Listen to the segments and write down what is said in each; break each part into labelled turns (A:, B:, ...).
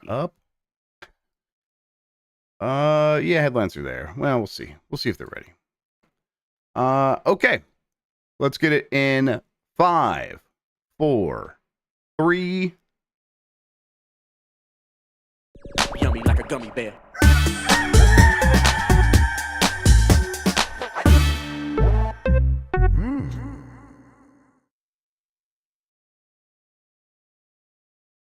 A: up. Yeah, headlines are there. Well, we'll see. We'll see if they're ready. Okay. Let's get it in 5, 4, 3.
B: Yummy like a gummy bear.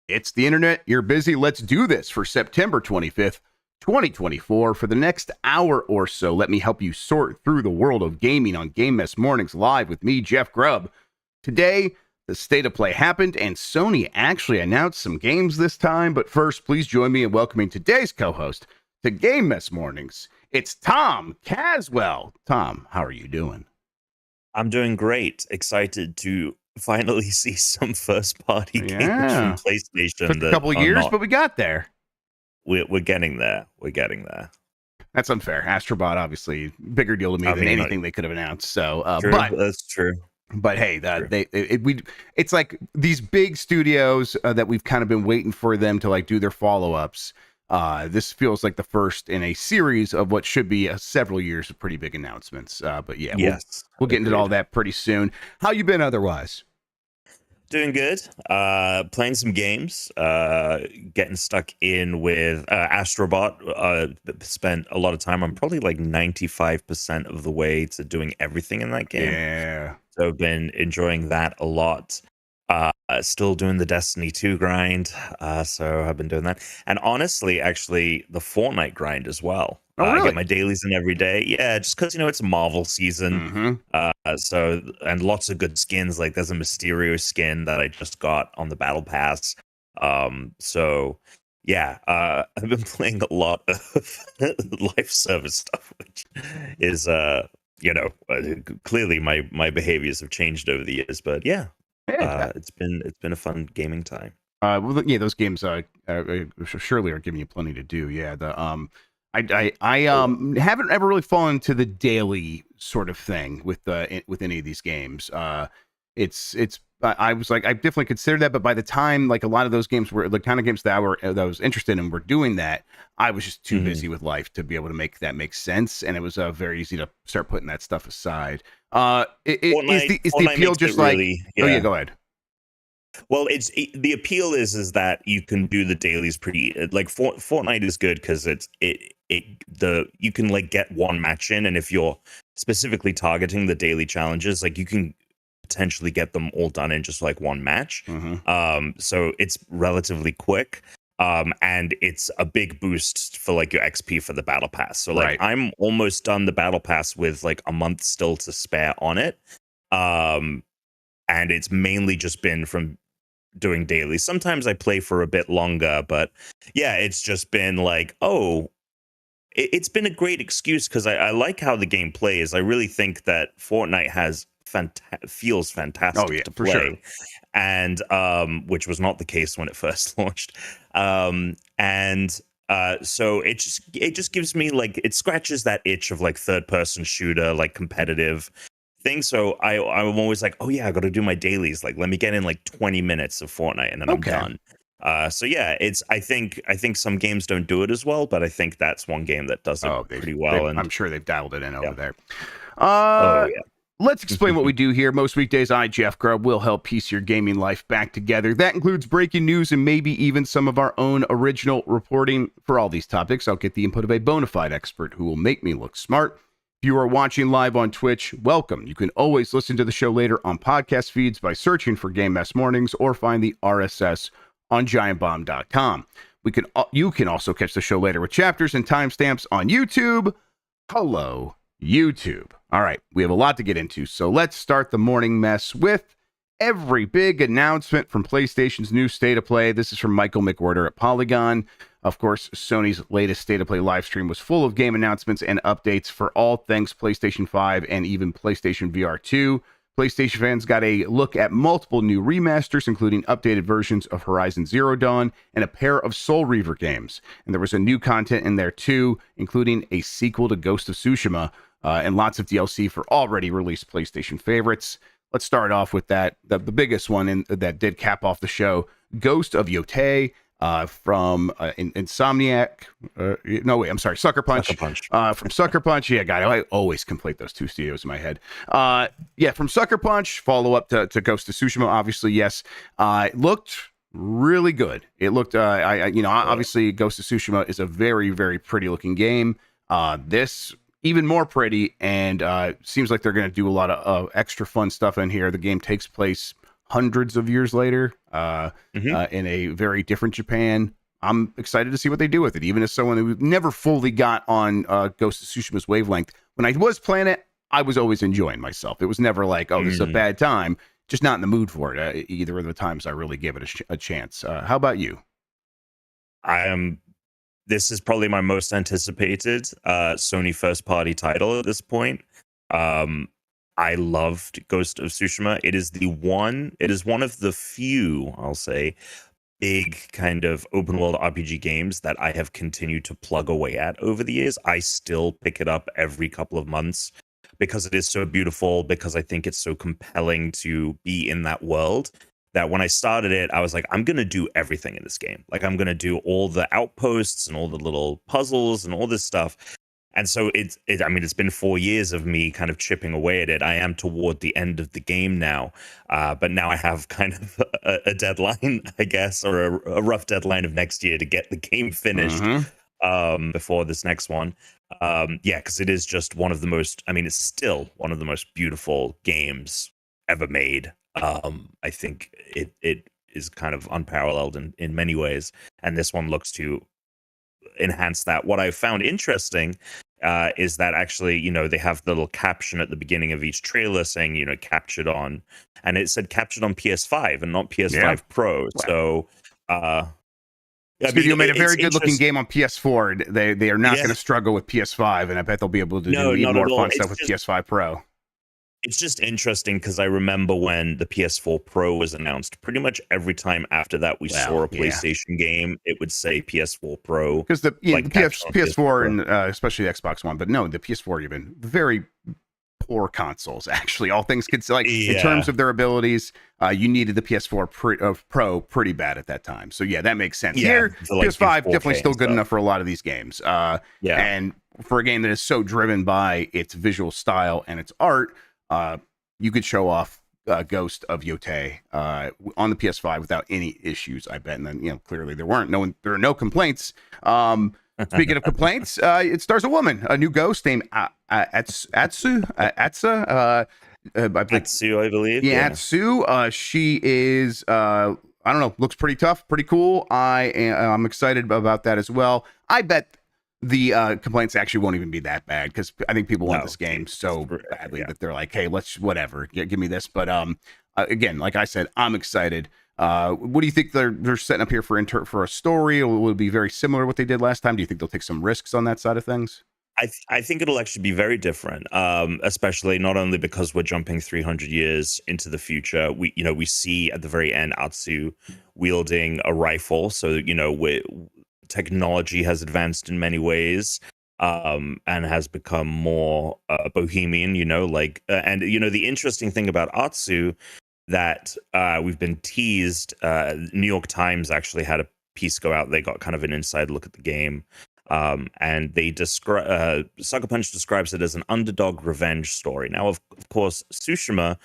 A: It's the internet. You're busy. Let's do this for September 25th, 2024. For the next hour or so, let me help you sort through the world of gaming on Game Mess Mornings live with me, Jeff Grubb. Today, the State of Play happened, and Sony actually announced some games this time. But first, please join me in welcoming today's co-host to Game Mess Mornings. It's Tom Caswell. Tom, how are you doing?
C: I'm doing great. Excited to finally see some first-party games from PlayStation.
A: Took a couple of years, but we got there.
C: We're getting there. We're getting there.
A: That's unfair. Astrobot, obviously, bigger deal to me than anything they could have announced. So,
C: true,
A: but
C: that's true.
A: But hey, it's like these big studios that we've kind of been waiting for them to like do their follow-ups. This feels like the first in a series of what should be several years of pretty big announcements. But yeah, we'll get into all that pretty soon. How you been otherwise?
C: Doing good. Playing some games. Getting stuck in with Astrobot. Spent a lot of time. I'm probably like 95% of the way to doing everything in that game.
A: Yeah.
C: So I've been enjoying that a lot. Still doing the Destiny 2 grind. So I've been doing that. And honestly, actually, the Fortnite grind as well.
A: Oh, really?
C: I get my dailies in every day. Yeah, just because, it's a Marvel season. So, and lots of good skins. Like there's a Mysterio skin that I just got on the Battle Pass. So yeah, I've been playing a lot of life service stuff, which is, clearly my behaviors have changed over the years, but yeah. It's been a fun gaming time.
A: Well, yeah, those games surely are giving you plenty to do. Yeah, I haven't ever really fallen to the daily sort of thing with any of these games. I was like, I definitely considered that, but by the time like a lot of those games were the kind of games that I was interested in were doing that, I was just too busy with life to be able to make that make sense, and it was very easy to start putting that stuff aside. Is the appeal just like?
C: Really,
A: Oh yeah, go ahead.
C: Well, the appeal is that you can do the dailies pretty like Fortnite is good because you can like get one match in, and if you're specifically targeting the daily challenges, like you can potentially get them all done in just like one match. So it's relatively quick. And it's a big boost for like your XP for the battle pass. So like I'm almost done the battle pass with like a month still to spare on it. And it's mainly just been from doing daily. Sometimes I play for a bit longer, but yeah, it's just been like, it's been a great excuse because I like how the game plays. I really think that Fortnite feels fantastic to play.
A: Sure.
C: And which was not the case when it first launched. So it just gives me like, it scratches that itch of like third person shooter, like competitive thing. So I'm always like, oh yeah, I got to do my dailies. Like, let me get in like 20 minutes of Fortnite and then I'm done. So yeah, I think some games don't do it as well, but I think that's one game that does it pretty well. And
A: I'm sure they've dialed it in over there.
C: Yeah.
A: Let's explain what we do here. Most weekdays, I, Jeff Grubb, will help piece your gaming life back together. That includes breaking news and maybe even some of our own original reporting. For all these topics, I'll get the input of a bona fide expert who will make me look smart. If you are watching live on Twitch, welcome. You can always listen to the show later on podcast feeds by searching for Game Mess Mornings or find the RSS on giantbomb.com. You can also catch the show later with chapters and timestamps on YouTube. Hello, YouTube. All right, we have a lot to get into, so let's start the morning mess with every big announcement from PlayStation's new State of Play. This is from Michael McWhorter at Polygon. Of course, Sony's latest State of Play live stream was full of game announcements and updates for all things PlayStation 5 and even PlayStation VR 2. PlayStation fans got a look at multiple new remasters, including updated versions of Horizon Zero Dawn and a pair of Soul Reaver games. And there was a new content in there too, including a sequel to Ghost of Tsushima, and lots of DLC for already released PlayStation favorites. Let's start off with the biggest one that did cap off the show, Ghost of Yotei. from Insomniac. No, wait, I'm sorry, Sucker Punch.
C: Sucker Punch.
A: From Sucker Punch. Yeah, God, I always conflate those two studios in my head. Yeah, from Sucker Punch, follow up to Ghost of Tsushima, obviously, yes. It looked really good. It looked, obviously, Ghost of Tsushima is a very, very pretty looking game. This even more pretty, and seems like they're going to do a lot of extra fun stuff in here. The game takes place hundreds of years later, in a very different Japan. I'm excited to see what they do with it. Even as someone who never fully got on Ghost of Tsushima's wavelength, when I was playing it, I was always enjoying myself. It was never like, oh, this is a bad time. Just not in the mood for it. Either of the times I really gave it a chance. How about you?
C: This is probably my most anticipated Sony first party title at this point. I loved Ghost of Tsushima. It is one of the few, I'll say, big kind of open world RPG games that I have continued to plug away at over the years. I still pick it up every couple of months because it is so beautiful, because I think it's so compelling to be in that world, that when I started it, I was like, I'm going to do everything in this game. Like, I'm going to do all the outposts and all the little puzzles and all this stuff. And so it's been 4 years of me kind of chipping away at it. I am toward the end of the game now, but now I have kind of a deadline, I guess, or a rough deadline of next year to get the game finished before this next one. Because it is just one of the most, it's still one of the most beautiful games ever made. I think it is kind of unparalleled in many ways, and this one looks to enhance that. What I found interesting is that actually, they have the little caption at the beginning of each trailer saying, captured on, and it said captured on PS5 and not PS5 Pro. Wow. So,
A: Studio made a very good looking game on PS4. They are not going to struggle with PS5, and I bet they'll be able to do even more fun stuff with PS5 Pro.
C: It's just interesting because I remember when the PS4 Pro was announced, pretty much every time after that we saw a PlayStation game, it would say PS4 Pro.
A: Because the PS4 and especially the Xbox One, but no, the PS4 even very poor consoles, actually. All things considered, in terms of their abilities, you needed the PS4 Pro pretty bad at that time. So yeah, that makes sense. Here, PS5 definitely still good enough for a lot of these games. And for a game that is so driven by its visual style and its art, you could show off Ghost of Yotei on the PS5 without any issues, I bet. And then, clearly there are no complaints. Speaking of complaints, it stars a woman, a new ghost named Atsu, I
C: believe.
A: Yeah, Atsu. She is, I don't know, looks pretty tough, pretty cool. I'm excited about that as well. I bet the complaints actually won't even be that bad, because I think people want this game so badly that they're like, hey, let's whatever, give me this. But again, like I said, I'm excited. What do you think they're setting up here for a story? Or will it be very similar to what they did last time? Do you think they'll take some risks on that side of things?
C: I think it'll actually be very different, especially not only because we're jumping 300 years into the future. We see at the very end Atsu wielding a rifle, so technology has advanced in many ways, and has become more bohemian. And the interesting thing about Atsu that we've been teased. New York Times actually had a piece go out. They got kind of an inside look at the game. And they describe Sucker Punch describes it as an underdog revenge story. Now, of course, Tsushima,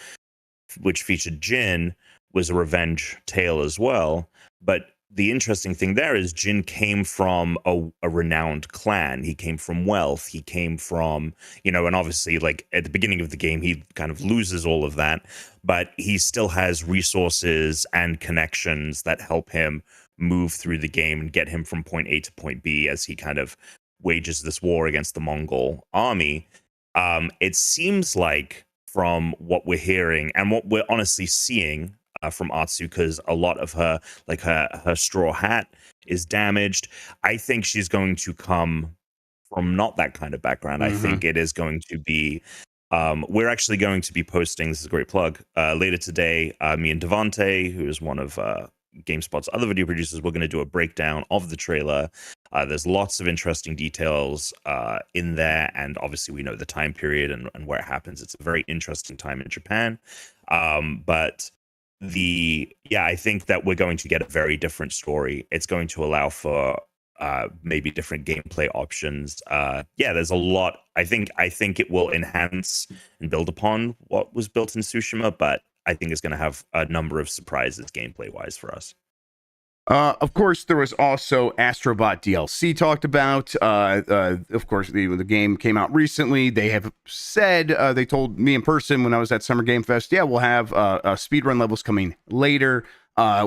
C: which featured Jin, was a revenge tale as well. But the interesting thing there is Jin came from a renowned clan. He came from wealth. He came from, and obviously, like at the beginning of the game, he kind of loses all of that, but he still has resources and connections that help him move through the game and get him from point A to point B as he kind of wages this war against the Mongol army. It seems like, from what we're hearing and what we're honestly seeing from Atsu, because a lot of her straw hat is damaged, I think she's going to come from not that kind of background. I think it is going to be we're actually going to be posting, this is a great plug, later today, me and Devante, who is one of GameSpot's other video producers, we're going to do a breakdown of the trailer. There's lots of interesting details in there, and obviously we know the time period and where it happens. It's a very interesting time in Japan. But I think that we're going to get a very different story. It's going to allow for maybe different gameplay options. There's a lot. I think it will enhance and build upon what was built in Tsushima, but I think it's going to have a number of surprises gameplay wise for us.
A: Of course, there was also Astrobot DLC talked about. Of course, the game came out recently. They have said, they told me in person when I was at Summer Game Fest, yeah, we'll have speedrun levels coming later.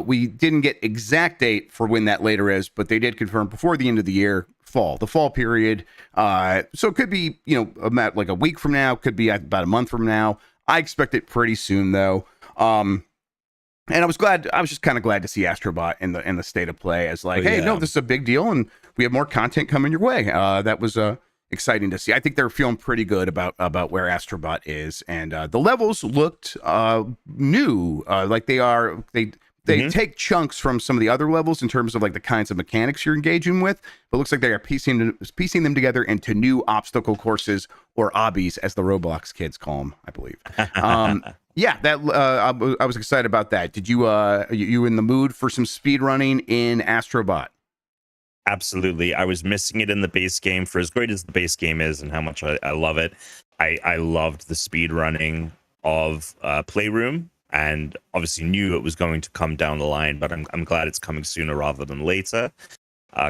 A: We didn't get exact date for when that later is, but they did confirm before the end of the year, the fall period. So it could be, about like a week from now, could be about a month from now. I expect it pretty soon though. And I was just kind of glad to see Astrobot in the state of play as like, hey, no, this is a big deal and we have more content coming your way. That was exciting to see. I think they're feeling pretty good about where Astrobot is, and the levels looked new, like they take chunks from some of the other levels in terms of like the kinds of mechanics you're engaging with, but it looks like they are piecing them together into new obstacle courses, or obbies, as the Roblox kids call them, I believe. I was excited about that. Did you in the mood for some speed running in Astrobot?
C: Absolutely. I was missing it in the base game. For as great as the base game is and how much I love it, I loved the speed running of Playroom, and obviously knew it was going to come down the line, but I'm glad it's coming sooner rather than later.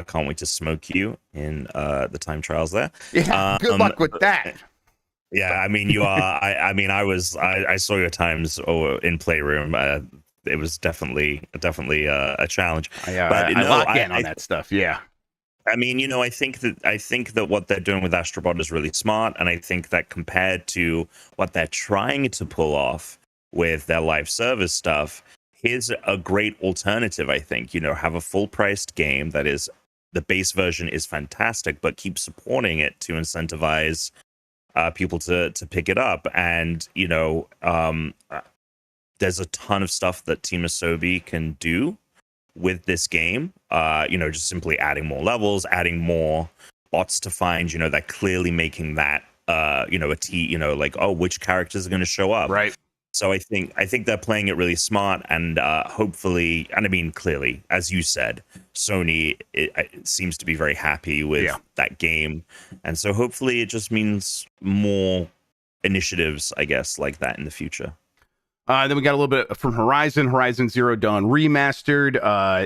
C: Can't wait to smoke you in the time trials there.
A: Yeah, good luck with that.
C: Yeah, I mean, you are. I saw your times in Playroom. It was definitely a challenge.
A: I lock in on that stuff. Yeah.
C: I mean, I think that what they're doing with Astrobot is really smart, and I think that compared to what they're trying to pull off with their live service stuff, here's a great alternative. I think, have a full-priced game that is, the base version is fantastic, but keep supporting it to incentivize people to pick it up. And there's a ton of stuff that Team Asobi can do with this game. Just simply adding more levels, adding more bots to find. They're clearly making that which characters are going to show up.
A: Right.
C: So I think they're playing it really smart, and hopefully, and I mean, clearly, as you said, Sony it seems to be very happy with that game, and so hopefully it just means more initiatives, I guess, like that in the future.
A: Then we got a little bit from Horizon Zero Dawn Remastered.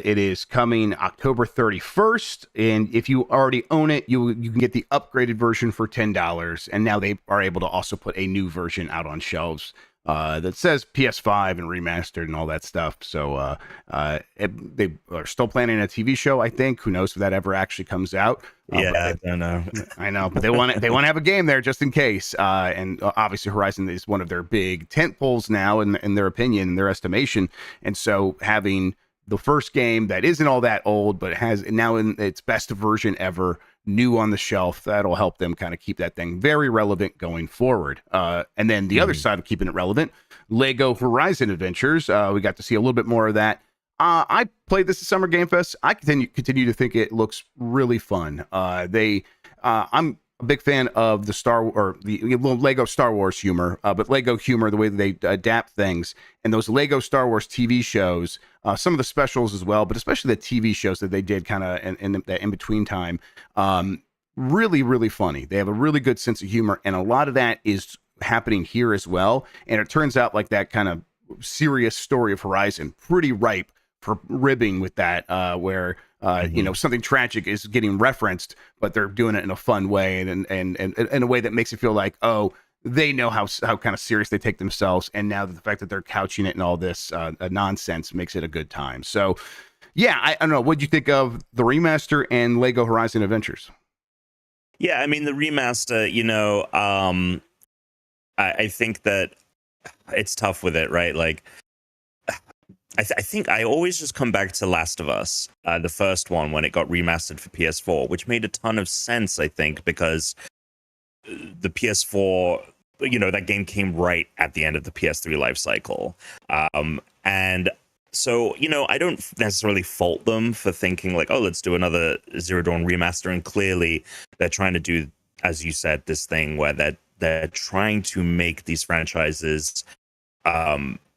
A: It is coming October 31st, and if you already own it, you can get the upgraded version for $10, and now they are able to also put a new version out on shelves that says PS5 and remastered and all that stuff. So they are still planning a TV show, I think. Who knows if that ever actually comes out?
C: I don't know.
A: I know, but they want to have a game there just in case. And obviously, Horizon is one of their big tent poles now, in their opinion, in their estimation. And so having the first game that isn't all that old, but has now in its best version ever, new on the shelf, that'll help them kind of keep that thing very relevant going forward. And then the other side of keeping it relevant, Lego Horizon Adventures. We got to see a little bit more of that. I played this at Summer Game Fest. I continue to think it looks really fun. I'm a big fan of the Lego Star Wars humor, but Lego humor, the way that they adapt things, and those Lego Star Wars TV shows, some of the specials as well, but especially the TV shows that they did kind of in that in between time, really, really funny. They have a really good sense of humor, and a lot of that is happening here as well. And it turns out like that kind of serious story of Horizon, pretty ripe for ribbing with that, where something tragic is getting referenced, but they're doing it in a fun way and in a way that makes it feel like, oh, they know how kind of serious they take themselves, and now the fact that they're couching it in all this nonsense makes it a good time. So yeah, I don't know, what'd you think of the remaster and Lego Horizon Adventures?
C: Yeah, I mean, the remaster, I think that it's tough with it, right? Like, I think I always just come back to Last of Us, the first one, when it got remastered for PS4, which made a ton of sense, I think, because the PS4, that game came right at the end of the PS3 life cycle. And so, I don't necessarily fault them for thinking like, oh, let's do another Zero Dawn remaster. And clearly they're trying to do, as you said, this thing where they're trying to make these franchises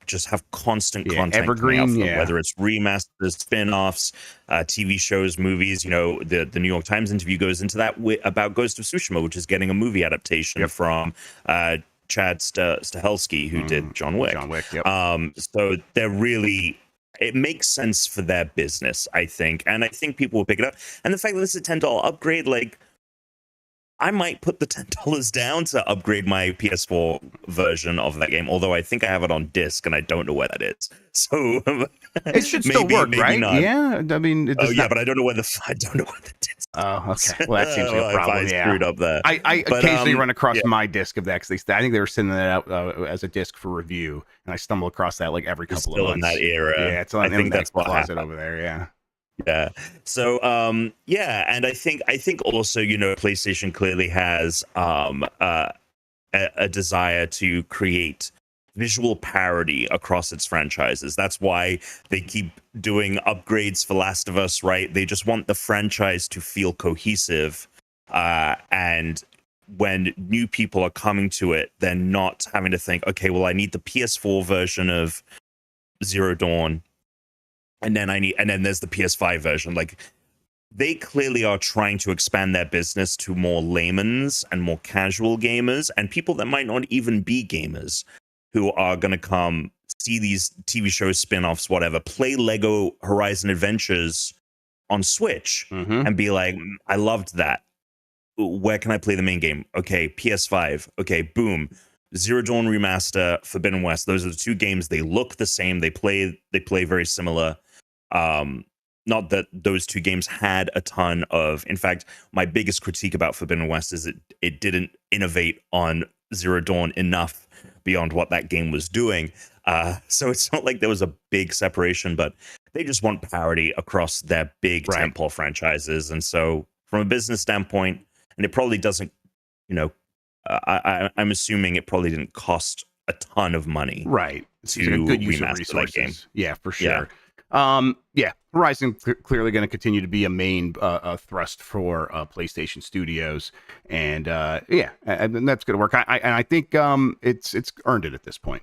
C: just have constant
A: Yeah,
C: content coming out
A: evergreen,
C: from them,
A: yeah.
C: whether it's remasters, spin-offs, TV shows, movies. You know, the New York Times interview goes into that about Ghost of Tsushima, which is getting a movie adaptation from Chad Stahelski, who did John Wick.
A: John Wick, yep.
C: So they're really, it makes sense for their business, I think, and I think people will pick it up. And the fact that this is a $10 upgrade, like, I might put the $10 down to upgrade my PS4 version of that game, although I think I have it on disc and I don't know where that is. So
A: it should still work, right?
C: not.
A: Yeah, I mean,
C: but I don't know where the disc.
A: Oh, okay. Well, that seems like a problem.
C: If I screwed up there.
A: I occasionally run across my disc of that because I think they were sending that out as a disc for review, and I stumble across that like every couple of months.
C: Still in that era.
A: Yeah, it's on
C: I think that's what
A: closet
C: happened
A: over there. Yeah.
C: Yeah. So and I think also, you know, PlayStation clearly has a desire to create visual parity across its franchises. That's why they keep doing upgrades for Last of Us, right? They just want the franchise to feel cohesive, and when new people are coming to it, they're not having to think, okay, well, I need the PS4 version of Zero Dawn, and then there's the PS5 version. Like, they clearly are trying to expand their business to more layman's and more casual gamers and people that might not even be gamers, who are going to come see these TV shows, spin-offs, whatever, play Lego Horizon Adventures on Switch and be like, I loved that. Where can I play the main game? Okay, PS5. Okay, boom. Zero Dawn Remaster, Forbidden West. Those are the two games. They look the same. They play very similar. Not that those two games had a ton of... In fact, my biggest critique about Forbidden West is it didn't innovate on Zero Dawn enough beyond what that game was doing. So it's not like there was a big separation, but they just want parity across their big tentpole franchises. And so from a business standpoint, and it probably doesn't, you know, I'm assuming it probably didn't cost a ton of money.
A: Right. It's a good use of resources. That game. Yeah, for sure. Yeah. Horizon clearly going to continue to be a main thrust for PlayStation Studios, and and that's going to work. I think it's earned it at this point.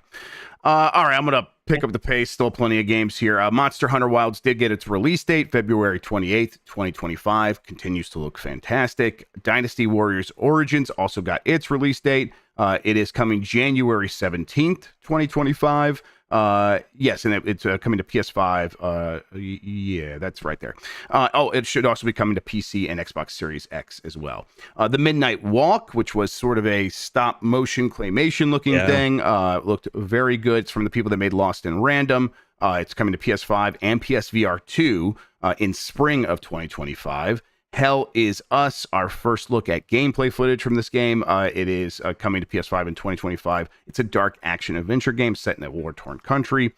A: All right, I'm going to pick up the pace. Still plenty of games here. Monster Hunter Wilds did get its release date, February 28th, 2025. Continues to look fantastic. Dynasty Warriors Origins also got its release date. It is coming January 17th, 2025. Yes, and it's coming to PS5. Yeah, that's right there. It should also be coming to PC and Xbox Series X as well. The Midnight Walk, which was sort of a stop motion claymation looking thing, looked very good. It's from the people that made Lost in Random. It's coming to PS5 and PSVR 2 in spring of 2025. Hell Is Us, our first look at gameplay footage from this game. It is coming to PS5 in 2025. It's a dark action adventure game set in a war-torn country.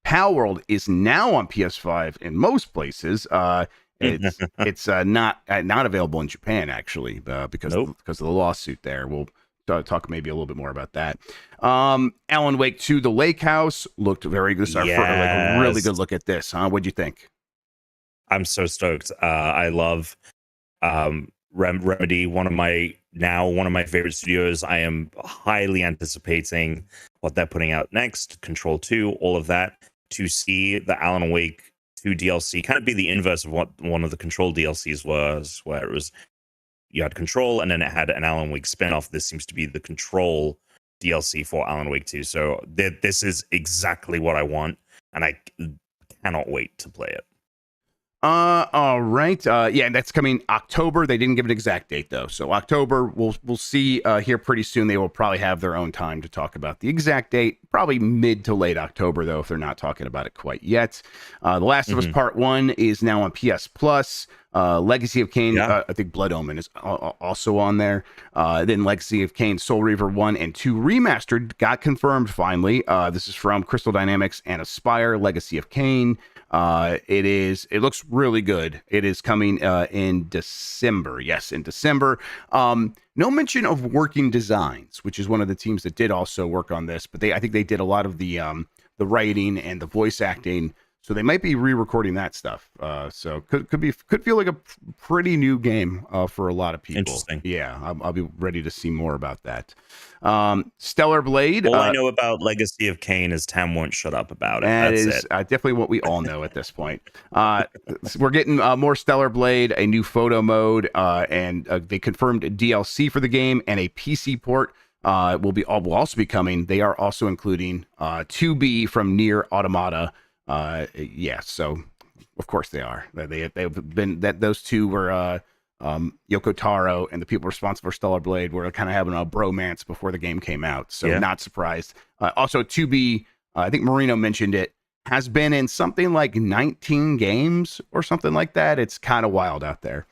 A: Palworld is now on PS5 in most places. It's not available in Japan, actually, because of the lawsuit there. We'll talk maybe a little bit more about that. Alan Wake 2, The Lake House, looked very good. A really good look at this. What'd you think?
C: I'm so stoked. I love Remedy, one of my favorite studios. I am highly anticipating what they're putting out next. Control 2, all of that. To see the Alan Wake 2 DLC kind of be the inverse of what one of the Control DLCs was, where it was you had Control and then it had an Alan Wake spinoff. This seems to be the Control DLC for Alan Wake 2. So this is exactly what I want, and I cannot wait to play it.
A: All right. Yeah, that's coming October. They didn't give an exact date though. So October, we'll see here pretty soon. They will probably have their own time to talk about the exact date. Probably mid to late October though, if they're not talking about it quite yet. The Last of Us Part 1 is now on PS Plus. Legacy of Kain, I think Blood Omen is also on there. Then Legacy of Kain, Soul Reaver 1 and 2 Remastered got confirmed finally. This is from Crystal Dynamics and Aspyr, Legacy of Kain. It looks really good. It is coming in December. Yes, in December. No mention of Working Designs, which is one of the teams that did also work on this, but I think they did a lot of the writing and the voice acting. So they might be re-recording that stuff. So could feel like a pretty new game for a lot of people.
C: Interesting.
A: Yeah, I'll be ready to see more about that. Stellar Blade.
C: All I know about Legacy of Kain is Tam won't shut up about it.
A: That
C: That's
A: is
C: it.
A: definitely what we all know at this point. We're getting more Stellar Blade, a new photo mode, and they confirmed DLC for the game and a PC port will also be coming. They are also including 2B from Nier Automata. So of course they are. They've been that those two were Yoko Taro and the people responsible for Stellar Blade were kind of having a bromance before the game came out. So not surprised. Also 2B, I think Marino mentioned it, has been in something like 19 games or something like that. It's kind of wild out there.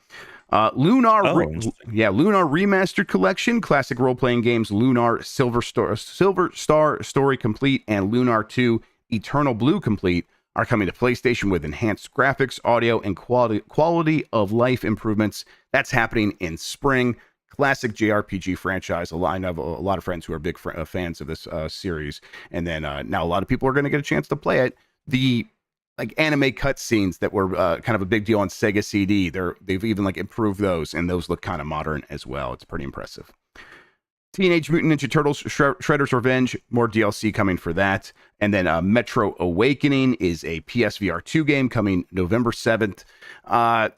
A: Lunar Remastered Collection, classic role-playing games Lunar Silver Star Story Complete and Lunar 2 Eternal Blue Complete are coming to PlayStation with enhanced graphics, audio, and quality of life improvements. That's happening in spring. Classic JRPG franchise. I have a lot of friends who are big fans of this series, and then now a lot of people are going to get a chance to play it. The anime cutscenes that were kind of a big deal on Sega CD, they've even improved those, and those look kind of modern as well. It's pretty impressive. Teenage Mutant Ninja Turtles Shredder's Revenge, more DLC coming for that. And then Metro Awakening is a PSVR 2 game coming November 7th. Are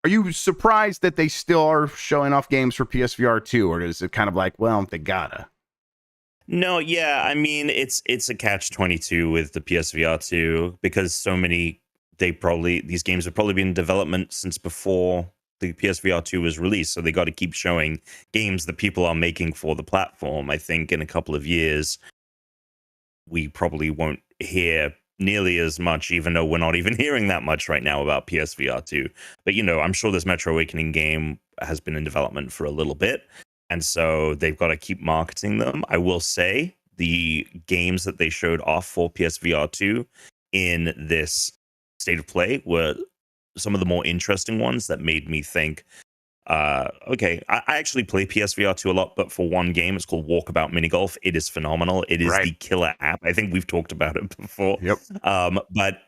A: you surprised that they still are showing off games for PSVR 2, or is it kind of like, well, they gotta?
C: No, yeah, I mean it's a catch-22 with the PSVR 2 because these games have probably been in development since before the PSVR 2 was released, so they got to keep showing games that people are making for the platform. I think in a couple of years we probably won't hear nearly as much, even though we're not even hearing that much right now about PSVR 2. But I'm sure this Metro Awakening game has been in development for a little bit, and so they've got to keep marketing them. I will say the games that they showed off for PSVR 2 in this State of Play were some of the more interesting ones that made me think, okay, I actually play PSVR 2 a lot, but for one game, it's called Walkabout Mini Golf. It is phenomenal. It is the killer app. I think we've talked about it before.
A: Yep.
C: But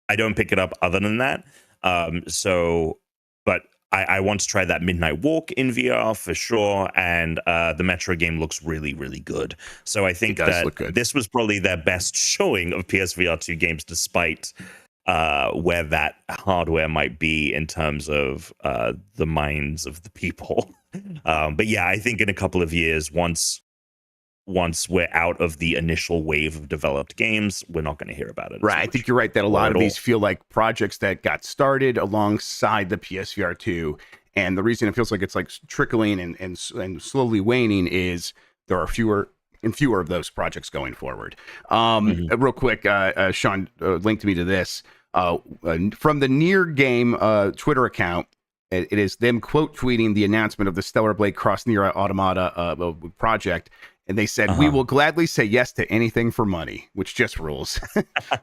C: I don't pick it up other than that. But I want to try that Midnight Walk in VR for sure. And the Metro game looks really, really good. So I think that this was probably their best showing of PSVR 2 games, despite where that hardware might be in terms of the minds of the people. But yeah, I think in a couple of years, once we're out of the initial wave of developed games, we're not going to hear about it.
A: Right. I think you're right that a lot of these feel like projects that got started alongside the PSVR 2. And the reason it feels like it's trickling and slowly waning is there are fewer and fewer of those projects going forward. Real quick, Sean linked me to this from the Nier game Twitter account. It is them quote tweeting the announcement of the Stellar Blade Cross Nier Automata project. And they said, we will gladly say yes to anything for money, which just rules.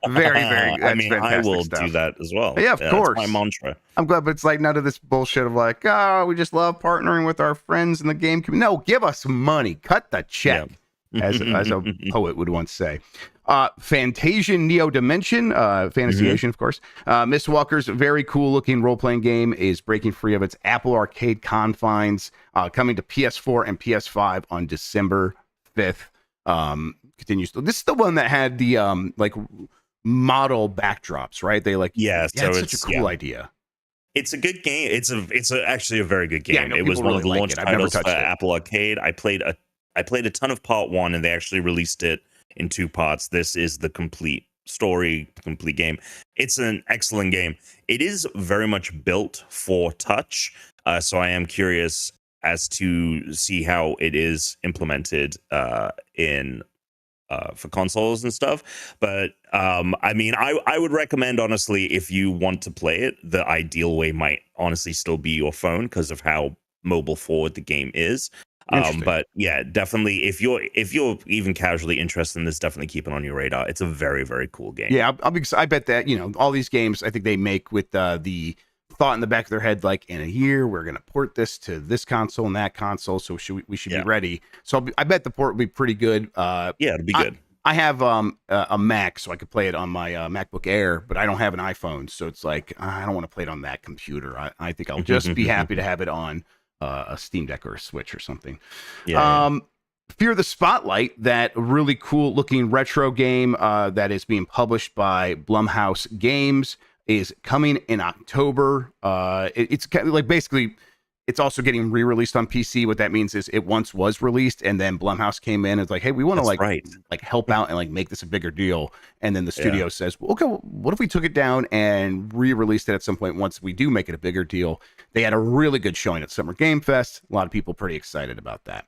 A: Very, very.
C: I mean, I will do that as well.
A: Yeah, of course.
C: That's my mantra.
A: I'm glad, but it's none of this bullshit of we just love partnering with our friends in the game community. No, give us money. Cut the check. Yeah. As a poet would once say. Fantasian Neo Dimension, Fantasy Asian, of course. Miss Walker's very cool looking role-playing game is breaking free of its Apple Arcade confines, coming to PS4 and PS5 on December 5th. Continues. This is the one that had the model backdrops, right? They it's such a cool idea.
C: It's a good game. It's actually a very good game. Yeah, it was one of the launch titles for Apple Arcade. I played a ton of part 1, and they actually released it in 2 parts. This is the complete game. It's an excellent game. It is very much built for touch, so I am curious as to see how it is implemented in for consoles and stuff. But I mean, I would recommend, honestly, if you want to play it, the ideal way might honestly still be your phone because of how mobile forward the game is. But yeah, definitely, if you're even casually interested in this, definitely keep it on your radar. It's a very, very cool game.
A: Yeah, I bet that all these games I think they make with the thought in the back of their head, in a year we're going to port this to this console and that console, so we should be ready. So I bet the port will be pretty good.
C: Yeah, it'll be good.
A: I have a Mac, so I could play it on my MacBook Air, but I don't have an iPhone, so it's like I don't want to play it on that computer. I think I'll just be happy to have it on a Steam Deck or a Switch or something.
C: Yeah.
A: Fear the Spotlight, that really cool looking retro game that is being published by Blumhouse Games, is coming in October. It's kind of like basically it's also getting re-released on PC. What that means is it once was released, and then Blumhouse came in and was like, "Hey, we want to like help out and like make this a bigger deal." And then the studio says, well, "Okay, well, what if we took it down and re-released it at some point once we do make it a bigger deal?" They had a really good showing at Summer Game Fest. A lot of people pretty excited about that.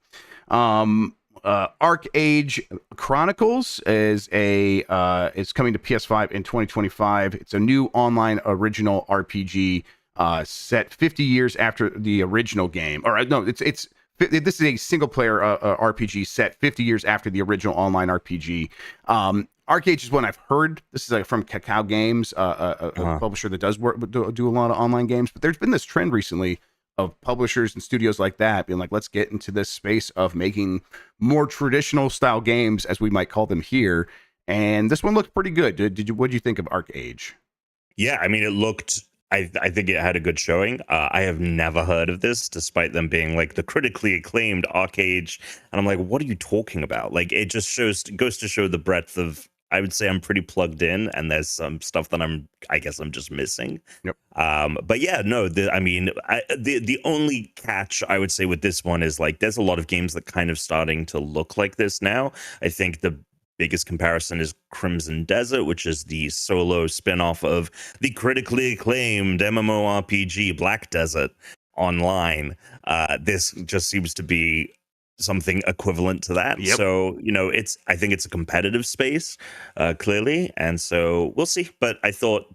A: Arc Age Chronicles is coming to PS5 in 2025. It's a new online original RPG set 50 years after the original game. Or no, this is a single player RPG set 50 years after the original online RPG. Arc Age is one I've heard. This is from Cacao Games, a publisher that does do a lot of online games. But there's been this trend recently of publishers and studios like that being like, let's get into this space of making more traditional style games, as we might call them here. And this one looked pretty good. What did you think of Arc Age?
C: Yeah, I mean, it looked. I think it had a good showing. I have never heard of this, despite them being like the critically acclaimed Arc Age. And I'm like, what are you talking about? Like, it just goes to show the breadth of. I would say I'm pretty plugged in, and there's some stuff that I guess I'm just missing.
A: Yep.
C: But yeah, no, the only catch I would say with this one is like there's a lot of games that kind of starting to look like this now. I think the biggest comparison is Crimson Desert, which is the solo spin-off of the critically acclaimed MMORPG Black Desert Online. This just seems to be something equivalent to that.
A: Yep.
C: So, I think it's a competitive space, clearly. And so we'll see. But I thought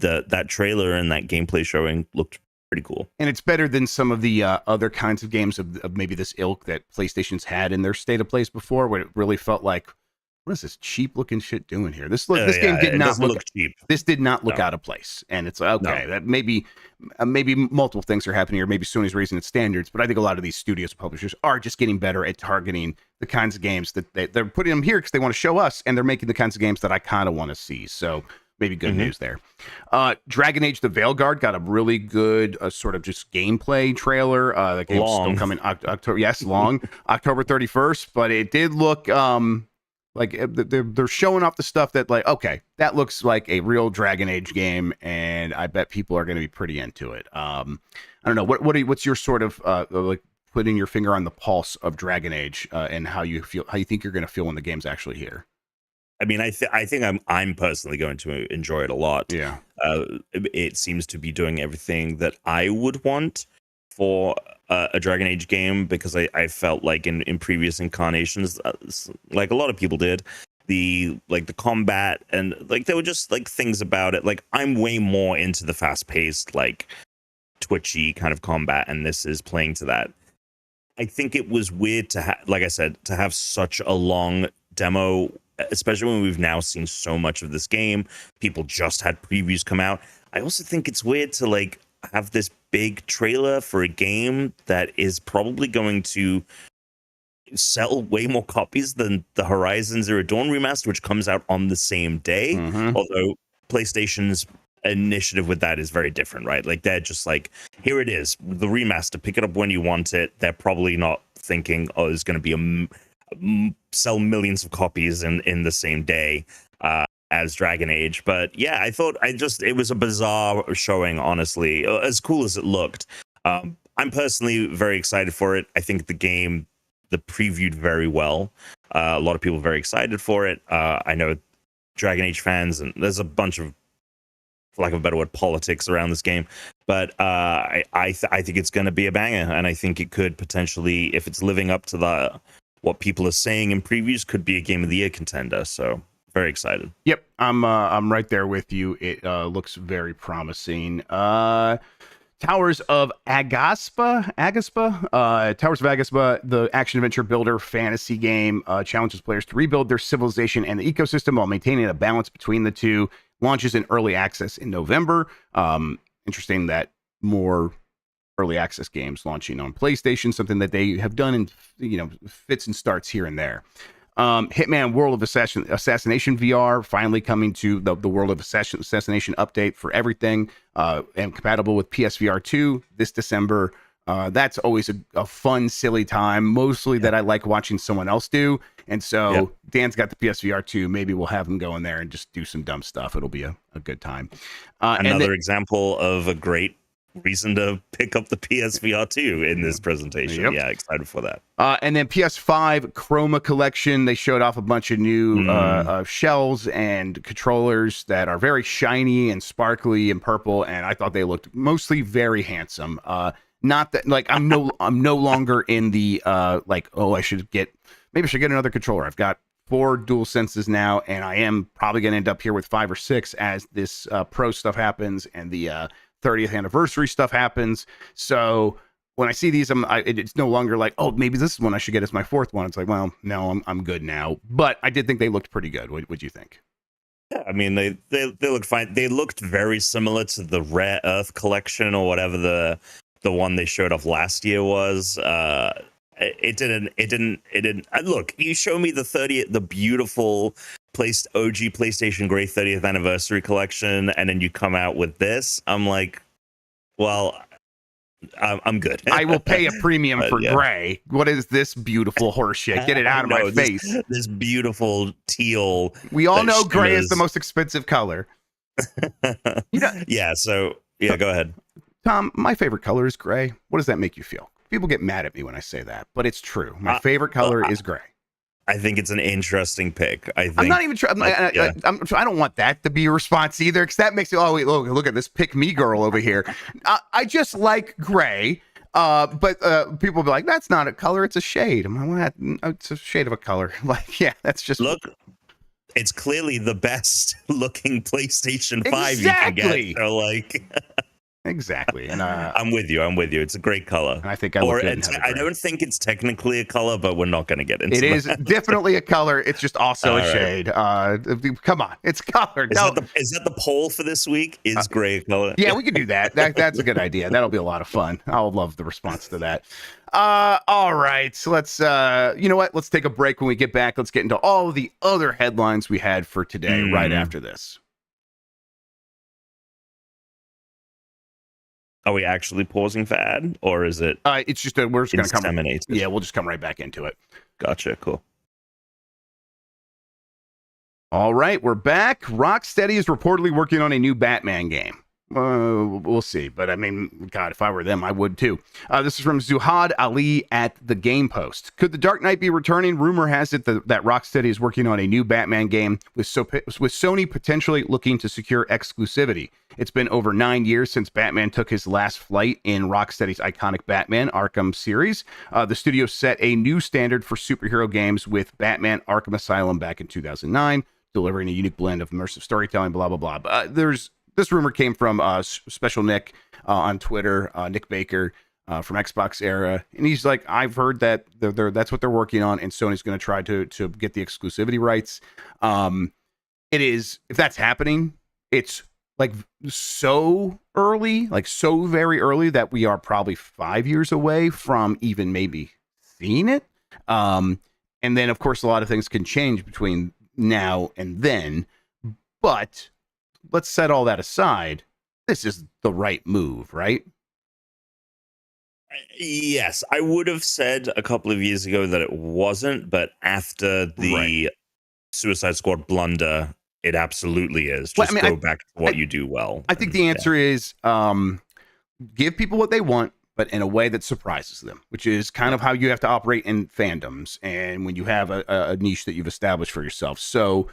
C: that trailer and that gameplay showing looked pretty cool.
A: And it's better than some of the other kinds of games of maybe this ilk that PlayStation's had in their state of plays before, where it really felt like, what is this cheap looking shit doing here? This game did not look cheap. This did not look out of place. And it's okay, that maybe multiple things are happening here. Maybe Sony's raising its standards, but I think a lot of these studios and publishers are just getting better at targeting the kinds of games that they're putting them here because they want to show us, and they're making the kinds of games that I kind of want to see. So maybe good news there. Dragon Age the Veilguard got a really good sort of just gameplay trailer. The game's still coming October. Yes, long October 31st, but it did look like they're showing off the stuff that like, okay, that looks like a real Dragon Age game, and I bet people are going to be pretty into it. I don't know what's your sort of like putting your finger on the pulse of Dragon Age and how you think you're going to feel when the game's actually here.
C: I mean, I think I'm personally going to enjoy it a lot.
A: Yeah.
C: It seems to be doing everything that I would want for a Dragon Age game, because I felt like in previous incarnations, like a lot of people did, the combat and like there were just like things about it. Like I'm way more into the fast paced, like twitchy kind of combat, and this is playing to that. I think it was weird to like I said, to have such a long demo, especially when we've now seen so much of this game. People just had previews come out. I also think it's weird to like have this big trailer for a game that is probably going to sell way more copies than the Horizon Zero Dawn remaster, which comes out on the same day. Although PlayStation's initiative with that is very different, right? Like they're just like, here it is, the remaster, pick it up when you want it. They're probably not thinking, oh, there's going to be sell millions of copies in the same day as Dragon Age. But yeah, I thought it was a bizarre showing, honestly, as cool as it looked. I'm personally very excited for it. I think the previewed very well. A lot of people are very excited for it. I know Dragon Age fans, and there's a bunch of, for lack of a better word, politics around this game. But I think it's going to be a banger, and I think it could potentially, if it's living up to what people are saying in previews, could be a Game of the Year contender. So very excited. Yep,
A: I'm right there with you. It looks very promising. Towers of Agaspa. Towers of Agaspa, the action-adventure builder fantasy game, challenges players to rebuild their civilization and the ecosystem while maintaining a balance between the two. Launches in early access in November. Interesting that more early access games launching on PlayStation, something that they have done in fits and starts here and there. Hitman World of Assassination VR finally coming to the World of Assassination update for everything, and compatible with PSVR 2 this December. That's always a fun, silly time, mostly that I like watching someone else do. And so Dan's got the PSVR 2. Maybe we'll have him go in there and just do some dumb stuff. It'll be a good time.
C: Another example of a great reason to pick up the PSVR 2 in this presentation.
A: Yep.
C: Yeah, excited for that.
A: And then PS5 Chroma Collection, they showed off a bunch of new shells and controllers that are very shiny and sparkly and purple, and I thought they looked mostly very handsome. Not that like I'm no longer in the I should get another controller. I've got 4 dual senses now, and I am probably going to end up here with 5 or 6 as this pro stuff happens and the 30th anniversary stuff happens. So when I see these, it's no longer like, oh, maybe this is one I should get as my 4th one. It's like, well, no, I'm good now. But I did think they looked pretty good. What you think?
C: Yeah, I mean, they looked fine. They looked very similar to the Rare Earth collection or whatever the one they showed off last year was. It didn't. Look, you show me the beautiful OG PlayStation Gray 30th anniversary collection, and then you come out with this. I'm like, well, I'm good.
A: I will pay a premium for gray. What is this beautiful horse shit? Get it out of my face.
C: This beautiful teal.
A: We all know gray is the most expensive color.
C: Yeah. So go ahead.
A: Tom, my favorite color is gray. What does that make you feel? People get mad at me when I say that, but it's true. My favorite color is gray.
C: I think it's an interesting pick.
A: I'm not even trying. I don't want that to be a response either, because that makes it. Oh, wait, look at this pick me girl over here. I just like gray. But people will be like, "That's not a color; it's a shade." I'm like, well, it's a shade of a color. Like, yeah, that's just
C: look. It's clearly the best looking PlayStation 5 you can get. So like.
A: Exactly, and
C: I'm with you. It's a great color.
A: And I think I
C: don't think it's technically a color, but we're not going to get into it.
A: It is definitely a color. It's just also a shade. Come on, it's colored.
C: Is that the poll for this week? Is gray a color?
A: Yeah, we could do that. That's a good idea. That'll be a lot of fun. I'll love the response to that. All right, so let's you know what? Let's take a break. When we get back, let's get into all of the other headlines we had for today. Right after this.
C: Are we actually pausing for ad, or is it?
A: It's just that we're just going to come.
C: Yeah,
A: we'll just come right back into it.
C: Gotcha. Cool.
A: All right, we're back. Rocksteady is reportedly working on a new Batman game. We'll see, but I mean, God, if I were them, I would too. This is from Zuhad Ali at The Game Post. Could The Dark Knight be returning? Rumor has it that Rocksteady is working on a new Batman game with Sony potentially looking to secure exclusivity. It's been over 9 years since Batman took his last flight in Rocksteady's iconic Batman Arkham series. The studio set a new standard for superhero games with Batman Arkham Asylum back in 2009, delivering a unique blend of immersive storytelling, blah, blah, blah. But this rumor came from Special Nick on Twitter, Nick Baker from Xbox Era. And he's like, I've heard that that's what they're working on, and Sony's going to try to get the exclusivity rights. It is, if that's happening, it's like so early, like so very early that we are probably 5 years away from even maybe seeing it. And then, of course, a lot of things can change between now and then. But let's set all that aside. This is the right move, right?
C: Yes, I would have said a couple of years ago that it wasn't, but after the Suicide Squad blunder, it absolutely is. Just go back to what you do well.
A: I think the answer is give people what they want, but in a way that surprises them, which is kind of how you have to operate in fandoms and when you have a niche that you've established for yourself. So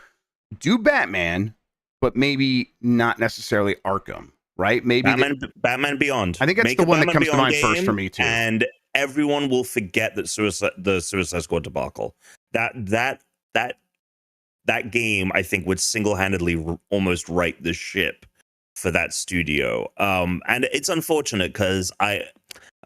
A: do Batman, but maybe not necessarily Arkham, right? Maybe
C: Batman Beyond.
A: I think that's the one that comes to mind first for me too.
C: And everyone will forget that the Suicide Squad debacle. That game, I think, would single-handedly almost right the ship for that studio. And it's unfortunate because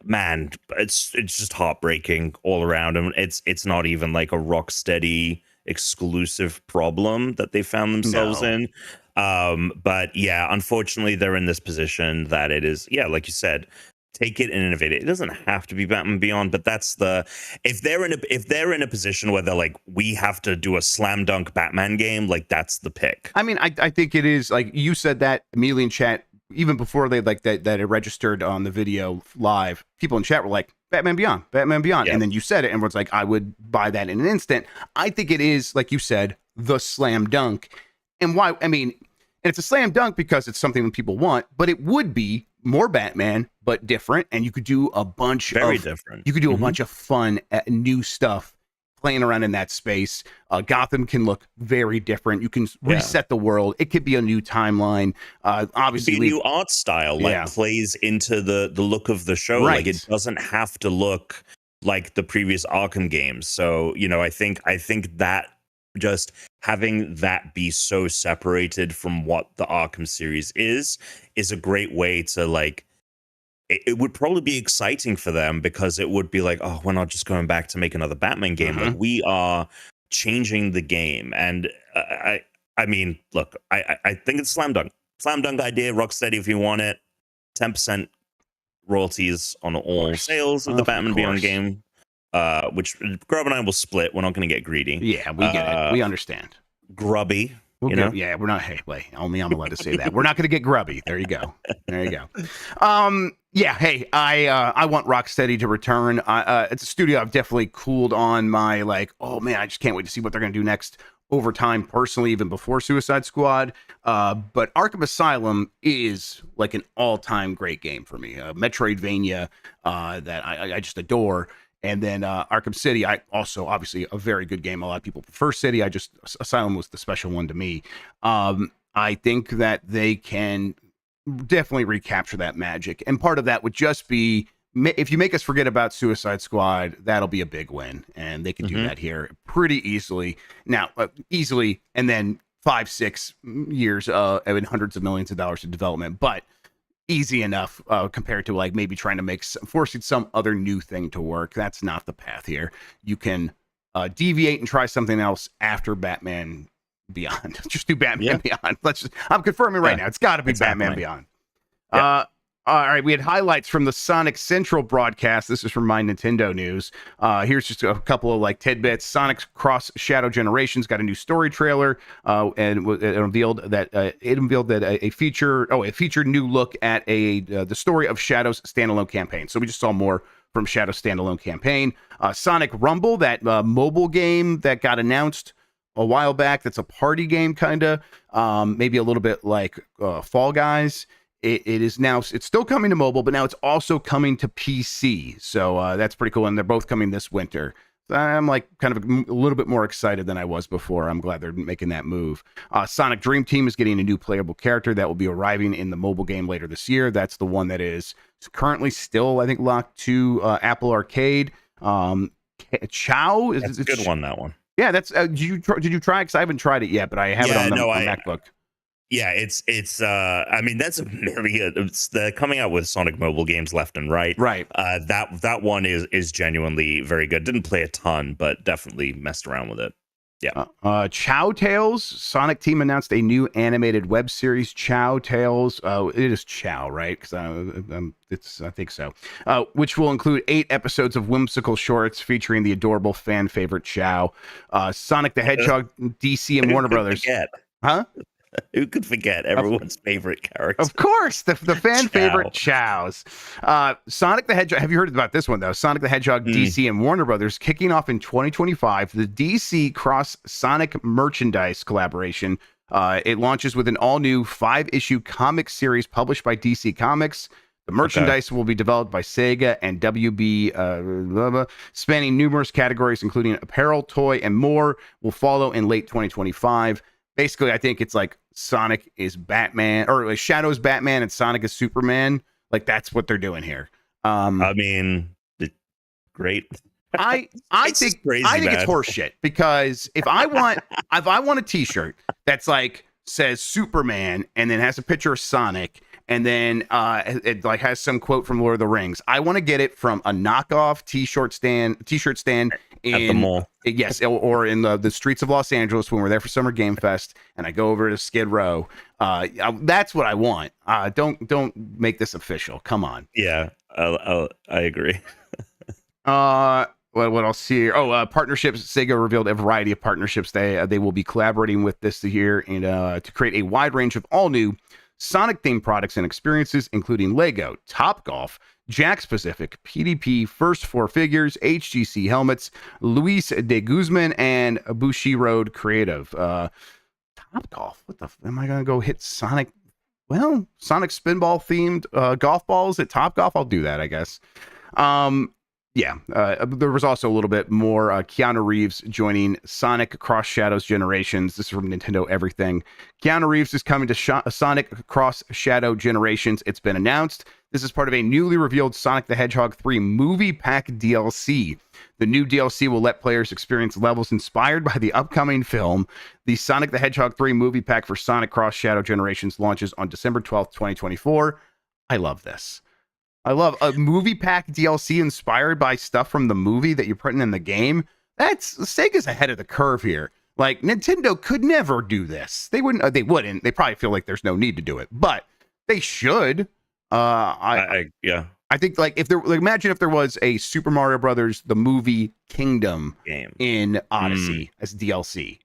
C: it's just heartbreaking all around, and it's not even like a Rocksteady exclusive problem that they found themselves in. But yeah, unfortunately, they're in this position that it is, like you said, take it and innovate it. It doesn't have to be Batman Beyond, but that's the if they're in a position where they're like, we have to do a slam dunk Batman game, like that's the pick.
A: I mean, I think it is, like you said that immediately in chat, even before they like that it registered on the video live. People in chat were like, Batman Beyond, Batman Beyond, and then you said it, and everyone's like, I would buy that in an instant. I think it is, like you said, the slam dunk. And why? I mean, and it's a slam dunk because it's something that people want, but it would be more Batman, but different. And you could do a bunch
C: different.
A: You could do a bunch of fun, new stuff playing around in that space. Gotham can look very different. You can reset the world. It could be a new timeline. Obviously,
C: a new art style plays into the look of the show.
A: Right.
C: Like it doesn't have to look like the previous Arkham games. So I think that just having that be so separated from what the Arkham series is a great way to like. It would probably be exciting for them because it would be like, oh, we're not just going back to make another Batman game. Like we are changing the game. And I mean, look, I think it's slam dunk idea. Rocksteady, if you want it, 10% royalties on all sales of the Batman Beyond game. Which Grubb and I will split. We're not going to get greedy.
A: Yeah, we get it. We understand.
C: Grubby.
A: Yeah, we're not. Hey, wait, only I'm allowed to say that. We're not going to get grubby. There you go. Yeah. Hey, I want Rocksteady to return. It's a studio I've definitely cooled on my like. Oh man, I just can't wait to see what they're going to do next. Over time, personally, even before Suicide Squad. But Arkham Asylum is like an all-time great game for me. Metroidvania that I just adore. And then Arkham City, I also obviously a very good game. A lot of people prefer City. Asylum was the special one to me. I think that they can definitely recapture that magic. And part of that would just be, if you make us forget about Suicide Squad, that'll be a big win. And they can do that here pretty easily. Now, and then 5-6 years and hundreds of millions of dollars of development. But easy enough compared to like maybe trying to forcing some other new thing to work. That's not the path here. You can deviate and try something else after Batman Beyond. Just do Batman Beyond. I'm confirming right now. It's got to be Batman Beyond. All right, we had highlights from the Sonic Central broadcast. This is from My Nintendo News. Here's just a couple of like tidbits. Sonic's Cross Shadow Generations got a new story trailer, and it unveiled that a featured new look at the story of Shadow's standalone campaign. So we just saw more from Shadow's standalone campaign. Sonic Rumble, that mobile game that got announced a while back. That's a party game, kind of, maybe a little bit like Fall Guys. It is now, it's still coming to mobile, but now it's also coming to PC. So that's pretty cool. And they're both coming this winter. I'm like kind of a little bit more excited than I was before. I'm glad they're making that move. Sonic Dream Team is getting a new playable character that will be arriving in the mobile game later this year. That's the one that is currently still, I think, locked to Apple Arcade. Chow is
C: that's a good one. That one.
A: Yeah, that's. Did you try it? Because I haven't tried it yet, but I have it on MacBook.
C: Yeah, it's I mean, that's a million. They're coming out with Sonic mobile games left and right.
A: Right.
C: That one is genuinely very good. Didn't play a ton, but definitely messed around with it. Yeah.
A: Chow Tales. Sonic Team announced a new animated web series, Chow Tales. It is Chow, right? Because I think so. Which will include 8 episodes of whimsical shorts featuring the adorable fan favorite Chow. Sonic the Hedgehog, DC and Warner Brothers. Huh?
C: Who could forget everyone's favorite character?
A: Of course, the fan favorite Chows. Sonic the Hedgehog. Have you heard about this one, though? Sonic the Hedgehog, DC, and Warner Brothers kicking off in 2025. The DC Cross Sonic merchandise collaboration. It launches with an all-new 5-issue comic series published by DC Comics. The merchandise will be developed by Sega and WB, spanning numerous categories, including apparel, toy, and more. Will follow in late 2025. Basically, I think it's like Sonic is Batman, or like Shadow's Batman and Sonic is Superman. Like that's what they're doing here.
C: I mean, great.
A: I think it's horseshit, because if I want a T-shirt that's like says Superman and then has a picture of Sonic and then it like has some quote from Lord of the Rings, I want to get it from a knockoff T-shirt stand in
C: at the mall.
A: Yes, or in the streets of Los Angeles when we're there for Summer Game Fest, and I go over to Skid Row. That's what I want. Don't make this official. Come on.
C: Yeah, I agree.
A: What else here? Oh, partnerships. Sega revealed a variety of partnerships they will be collaborating with this year and to create a wide range of all new Sonic themed products and experiences, including Lego, Topgolf, Jack's Pacific, PDP, First Four Figures, HGC helmets, Luis de Guzman, and Bushiroad Creative. Topgolf. What the? Am I gonna go hit Sonic? Well, Sonic Spinball themed golf balls at Topgolf. I'll do that, I guess. There was also a little bit more Keanu Reeves joining Sonic Cross Shadows Generations. This is from Nintendo Everything. Keanu Reeves is coming to Sonic Cross Shadow Generations. It's been announced. This is part of a newly revealed Sonic the Hedgehog 3 movie pack DLC. The new DLC will let players experience levels inspired by the upcoming film. The Sonic the Hedgehog 3 movie pack for Sonic Cross Shadow Generations launches on December 12th, 2024. I love this. I love a movie pack DLC inspired by stuff from the movie that you're putting in the game. Sega's ahead of the curve here. Like, Nintendo could never do this. They wouldn't. They wouldn't. They probably feel like there's no need to do it, but they should. I think like if there, like, imagine if there was a Super Mario Brothers the movie Kingdom
C: game
A: in Odyssey as DLC.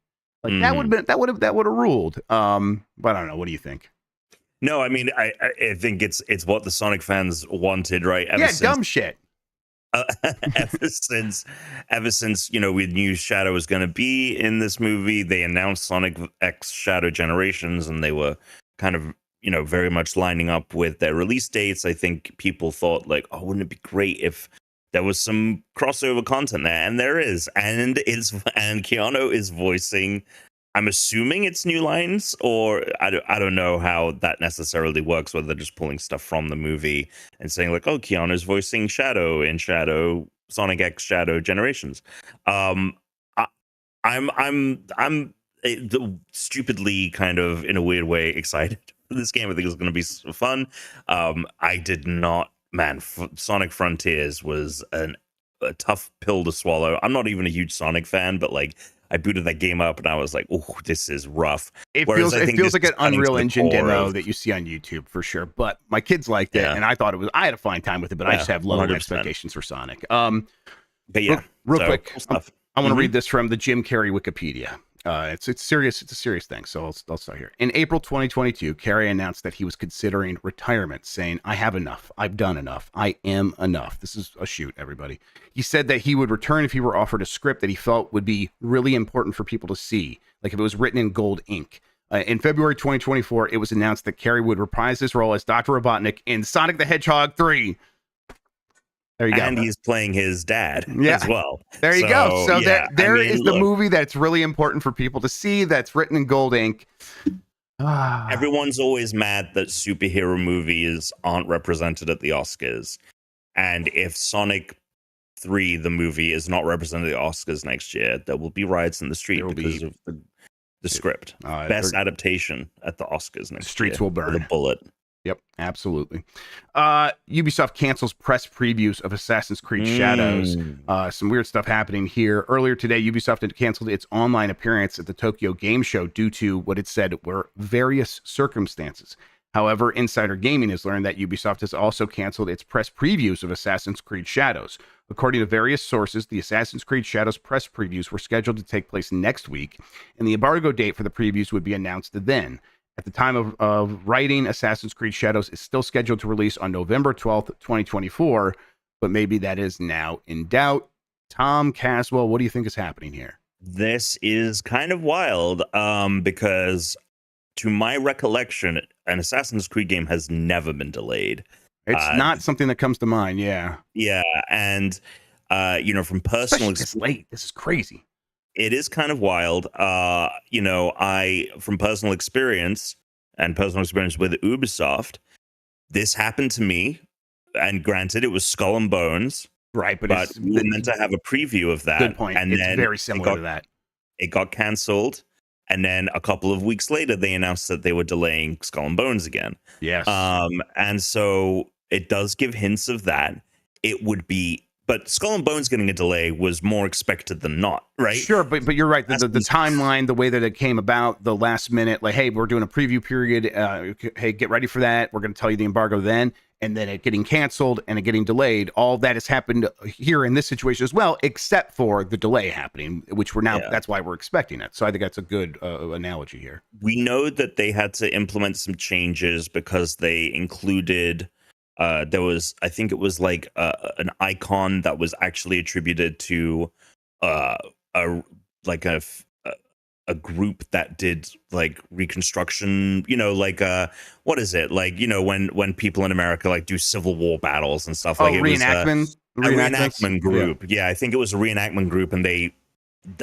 A: Like that would have ruled. But I don't know. What do you think?
C: No, I mean, I think it's what the Sonic fans wanted, right?
A: Dumb shit.
C: Ever since we knew Shadow was going to be in this movie, they announced Sonic X Shadow Generations, and they were kind of very much lining up with their release dates. I think people thought like, oh, wouldn't it be great if there was some crossover content there? And there is, and Keanu is voicing. I'm assuming it's new lines, or I don't know how that necessarily works, whether they're just pulling stuff from the movie and saying like, oh, Keanu's voicing Shadow in Sonic X Shadow Generations. I'm stupidly kind of in a weird way excited for this game. I think it's going to be fun. I did not, Sonic Frontiers was a tough pill to swallow. I'm not even a huge Sonic fan, but like, I booted that game up and I was like, "Oh, this is rough."
A: It feels like an Unreal Engine demo that you see on YouTube for sure. But my kids liked it, and I thought it was. I had a fine time with it, but I just have low 100%. Expectations for Sonic. But
C: yeah,
A: real quick, cool I want to read this from the Jim Carrey Wikipedia. It's serious. It's a serious thing. So I'll start here. In April 2022, Carrey announced that he was considering retirement, saying, "I have enough. I've done enough. I am enough." This is a shoot, everybody. He said that he would return if he were offered a script that he felt would be really important for people to see, like if it was written in gold ink. In February 2024, it was announced that Carrey would reprise his role as Dr. Robotnik in Sonic the Hedgehog 3. There you go.
C: And he's playing his dad as well.
A: There you go. So there is the movie that's really important for people to see that's written in gold ink.
C: Everyone's always mad that superhero movies aren't represented at the Oscars. And if Sonic 3, the movie, is not represented at the Oscars next year, there will be riots in the street because of the script. Best adaptation at the Oscars next year.
A: Streets will burn.
C: With a bullet.
A: Yep, absolutely. Ubisoft cancels press previews of Assassin's Creed Shadows. Some weird stuff happening here. Earlier today, Ubisoft had canceled its online appearance at the Tokyo Game Show due to what it said were various circumstances. However, Insider Gaming has learned that Ubisoft has also canceled its press previews of Assassin's Creed Shadows. According to various sources, the Assassin's Creed Shadows press previews were scheduled to take place next week, and the embargo date for the previews would be announced then. At the time of writing, Assassin's Creed Shadows is still scheduled to release on November 12th, 2024, but maybe that is now in doubt. Tom Caswell, what do you think is happening here?
C: This is kind of wild because, to my recollection, an Assassin's Creed game has never been delayed.
A: It's not something that comes to mind, yeah.
C: Yeah, and, from personal experience...
A: This late, this is crazy.
C: It is kind of wild. From personal experience with Ubisoft, this happened to me. And granted, it was Skull and Bones.
A: Right,
C: but we were meant to have a preview of that.
A: Good point.
C: And
A: it's
C: then
A: very similar to that.
C: It got canceled. And then a couple of weeks later, they announced that they were delaying Skull and Bones again.
A: Yes.
C: And so it does give hints of that. It would be but Skull and Bones getting a delay was more expected than not, right?
A: Sure, but you're right. The timeline, the way that it came about, the last minute, like, hey, we're doing a preview period. Hey, get ready for that. We're going to tell you the embargo then, and then it getting canceled and it getting delayed. All that has happened here in this situation as well, except for the delay happening, which we're now. Yeah. That's why we're expecting it. So I think that's a good analogy here.
C: We know that they had to implement some changes because they included. There was, I think it was like an icon that was actually attributed to a group that did like reconstruction, like what is it, like, when people in America like do Civil War battles and stuff, like it
A: reenactment?
C: Was a reenactment group. Yeah, I think it was a reenactment group, and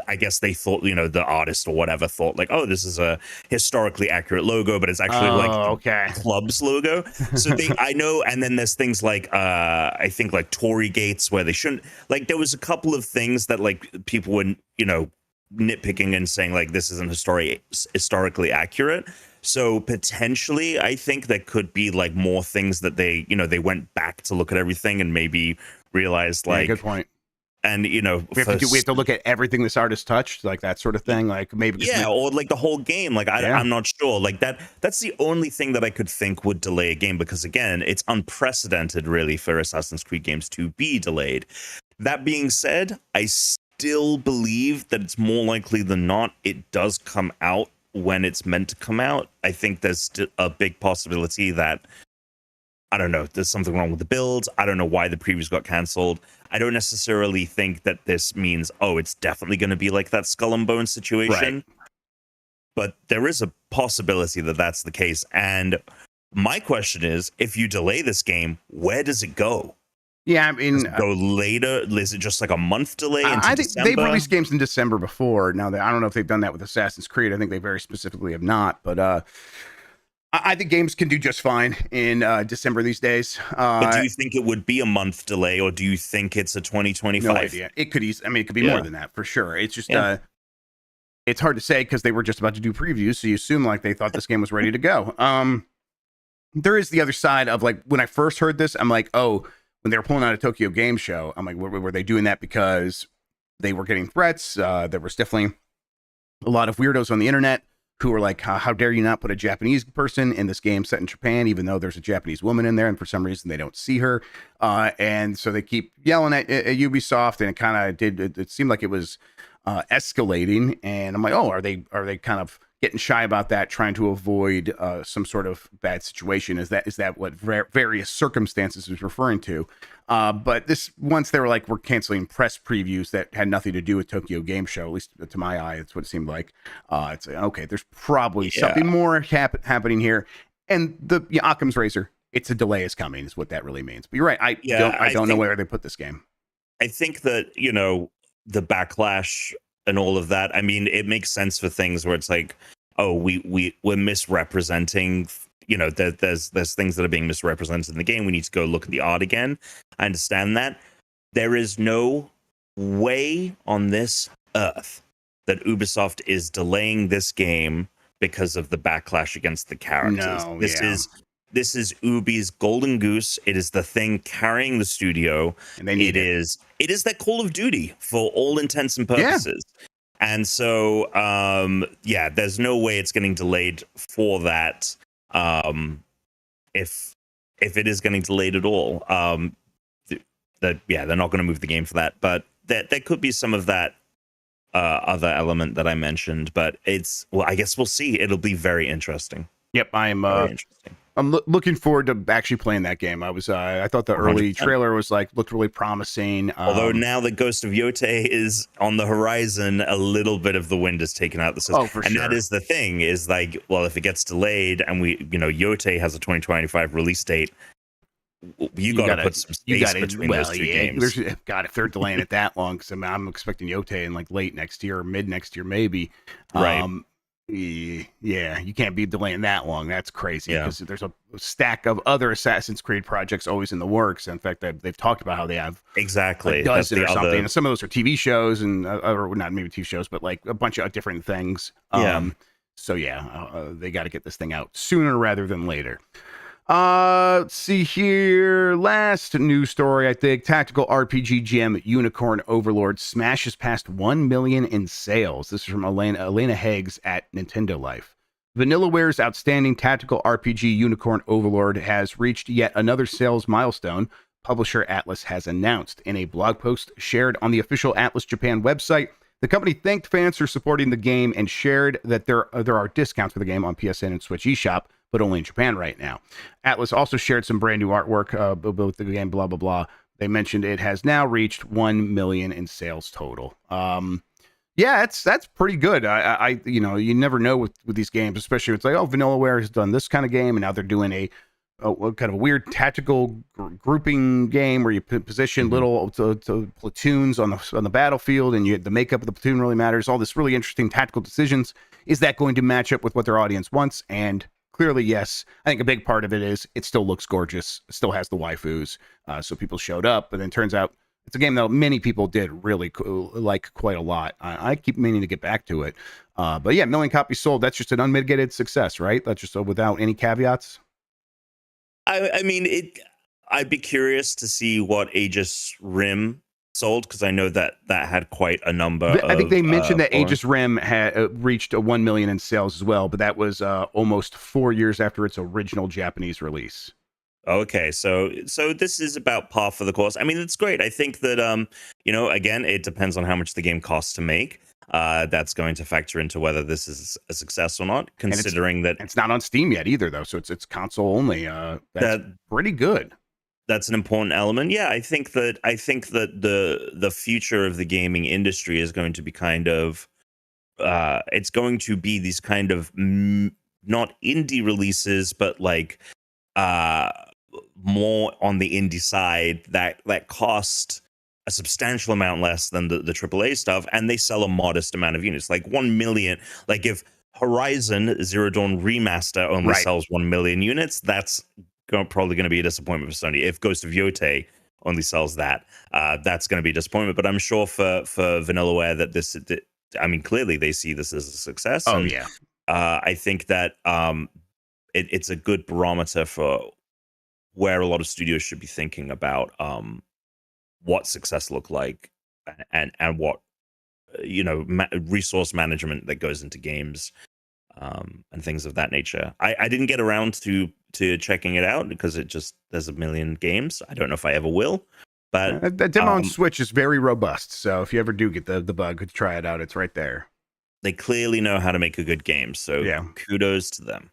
C: I guess they thought, the artist or whatever thought like, oh, this is a historically accurate logo, but it's actually the club's logo. So I know. And then there's things like, I think like Tory gates where they shouldn't, like, there was a couple of things that like people were, nitpicking and saying like, this isn't historically accurate. So potentially I think there could be like more things that they went back to look at everything and maybe realized like,
A: good point.
C: And we
A: have to look at everything this artist touched, like that sort of thing, like maybe
C: or like the whole game, like I'm not sure, like that's the only thing that I could think would delay a game, because again, it's unprecedented really for Assassin's Creed games to be delayed. That being said, I still believe that it's more likely than not it does come out when it's meant to come out. I think there's a big possibility that, I don't know, there's something wrong with the build. I don't know why the previews got canceled. I don't necessarily think that this means, it's definitely going to be like that Skull and Bones situation. Right. But there is a possibility that that's the case. And my question is, if you delay this game, where does it go?
A: Yeah, I mean,
C: does it go later? Is it just like a month delay into
A: I think
C: December?
A: They've released games in December before. Now, I don't know if they've done that with Assassin's Creed. I think they very specifically have not. But I think games can do just fine in December these days.
C: But do you think it would be a month delay, or do you think it's a 2025?
A: No idea. It could it could be more than that for sure. It's just it's hard to say because they were just about to do previews, so you assume like they thought this game was ready to go. There is the other side of like, when I first heard this, I'm like, when they were pulling out a Tokyo Game Show, I'm like, were they doing that because they were getting threats? There was definitely a lot of weirdos on the internet who were like, how dare you not put a Japanese person in this game set in Japan, even though there's a Japanese woman in there, and for some reason they don't see her. And so they keep yelling at Ubisoft, and it kind of it seemed like it was escalating. And I'm like, are they kind of getting shy about that, trying to avoid some sort of bad situation? Is that what various circumstances is referring to? But this, once they were like, we're canceling press previews that had nothing to do with Tokyo Game Show, at least to my eye, that's what it seemed like. It's like, okay, there's probably something more happening here. And the Occam's razor, it's a delay is coming, is what that really means. But you're right, I don't know where they put this game.
C: I think that, the backlash and all of that, I mean, it makes sense for things where it's like, we're misrepresenting, there's things that are being misrepresented in the game. We need to go look at the art again. I understand that. There is no way on this earth that Ubisoft is delaying this game because of the backlash against the characters.
A: No,
C: This is Ubi's golden goose. It is the thing carrying the studio.
A: And it
C: is that Call of Duty for all intents and purposes. Yeah. And so, there's no way it's getting delayed for that. If it is getting delayed at all, they're not going to move the game for that. But there could be some of that other element that I mentioned. But I guess we'll see. It'll be very interesting.
A: Yep, I'm looking forward to actually playing that game. I thought the early 100%. Trailer looked really promising.
C: Although now that Ghost of Yotei is on the horizon, a little bit of the wind is taken out the system.
A: For
C: and
A: sure.
C: That is the thing, is like, well, if it gets delayed and Yotei has a 2025 release date, you got to put some space between those two games.
A: God, if they're delaying it that long, because I'm expecting Yotei in like late next year or mid next year, maybe.
C: Right.
A: Yeah, you can't be delaying that long. That's crazy, because there's a stack of other Assassin's Creed projects always in the works. In fact, they've talked about how they have
C: exactly
A: a dozen or something. And some of those are TV shows, and or not maybe TV shows, but like a bunch of different things. So they got to get this thing out sooner rather than later. Let's see here. Last news story, I think. Tactical RPG gem Unicorn Overlord smashes past 1 million in sales. This is from Elena Heggs at Nintendo Life. Vanillaware's outstanding tactical RPG Unicorn Overlord has reached yet another sales milestone, publisher Atlas has announced. In a blog post shared on the official Atlas Japan website, the company thanked fans for supporting the game and shared that there are discounts for the game on PSN and Switch eShop, but only in Japan right now. Atlas also shared some brand new artwork about the game, blah, blah, blah. They mentioned it has now reached 1 million in sales total. Yeah, that's pretty good. I you know, you never know with these games, especially it's like, oh, Vanillaware has done this kind of game, and now they're doing a kind of a weird tactical grouping game where you position little platoons on the battlefield, and the makeup of the platoon really matters. All this really interesting tactical decisions. Is that going to match up with what their audience wants? And clearly, yes. I think a big part of it is it still looks gorgeous. It still has the waifus, so people showed up. But then it turns out it's a game that many people did really like quite a lot. I keep meaning to get back to it. But yeah, 1 million copies sold. That's just an unmitigated success, right? That's just without any caveats.
C: I mean, I'd be curious to see what Aegis Rim sold, because I know that had quite a number.
A: I think they mentioned that Aegis Rim had reached 1 million in sales as well, but that was almost 4 years after its original Japanese release.
C: Okay, so this is about par for the course. I mean, it's great. I think that you know, again, it depends on how much the game costs to make. That's going to factor into whether this is a success or not, considering that
A: it's not on Steam yet either, though. So it's console only. That's pretty good.
C: That's an important element. Yeah, I think that the future of the gaming industry is going to be kind of it's going to be these kind of not indie releases, but like more on the indie side that cost a substantial amount less than the AAA stuff, and they sell a modest amount of units, like 1 million. Like if Horizon Zero Dawn Remaster only sells 1 million units, that's probably going to be a disappointment for Sony. If Ghost of Yotei only sells that, that's going to be a disappointment. But I'm sure for Vanillaware that I mean, clearly they see this as a success.
A: Oh,
C: and,
A: yeah.
C: I think that it's a good barometer for where a lot of studios should be thinking about what success look like, and what you know, resource management that goes into games, and things of that nature. I didn't get around to checking it out because there's a million games. I don't know if I ever will, but
A: the demo on Switch is very robust. So if you ever do get the bug to try it out, it's right there.
C: They clearly know how to make a good game. So
A: yeah,
C: kudos to them.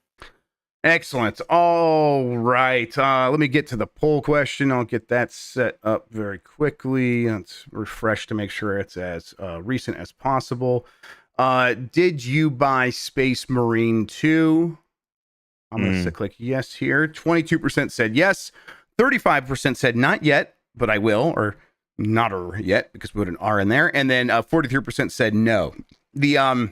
A: Excellent. All right. Let me get to the poll question. I'll get that set up very quickly. Let's refresh to make sure it's as recent as possible. Did you buy Space Marine 2? I'm going to click yes here. 22% said yes. 35% said not yet, but I will, or not yet, because we put an R in there. And then 43% said no. The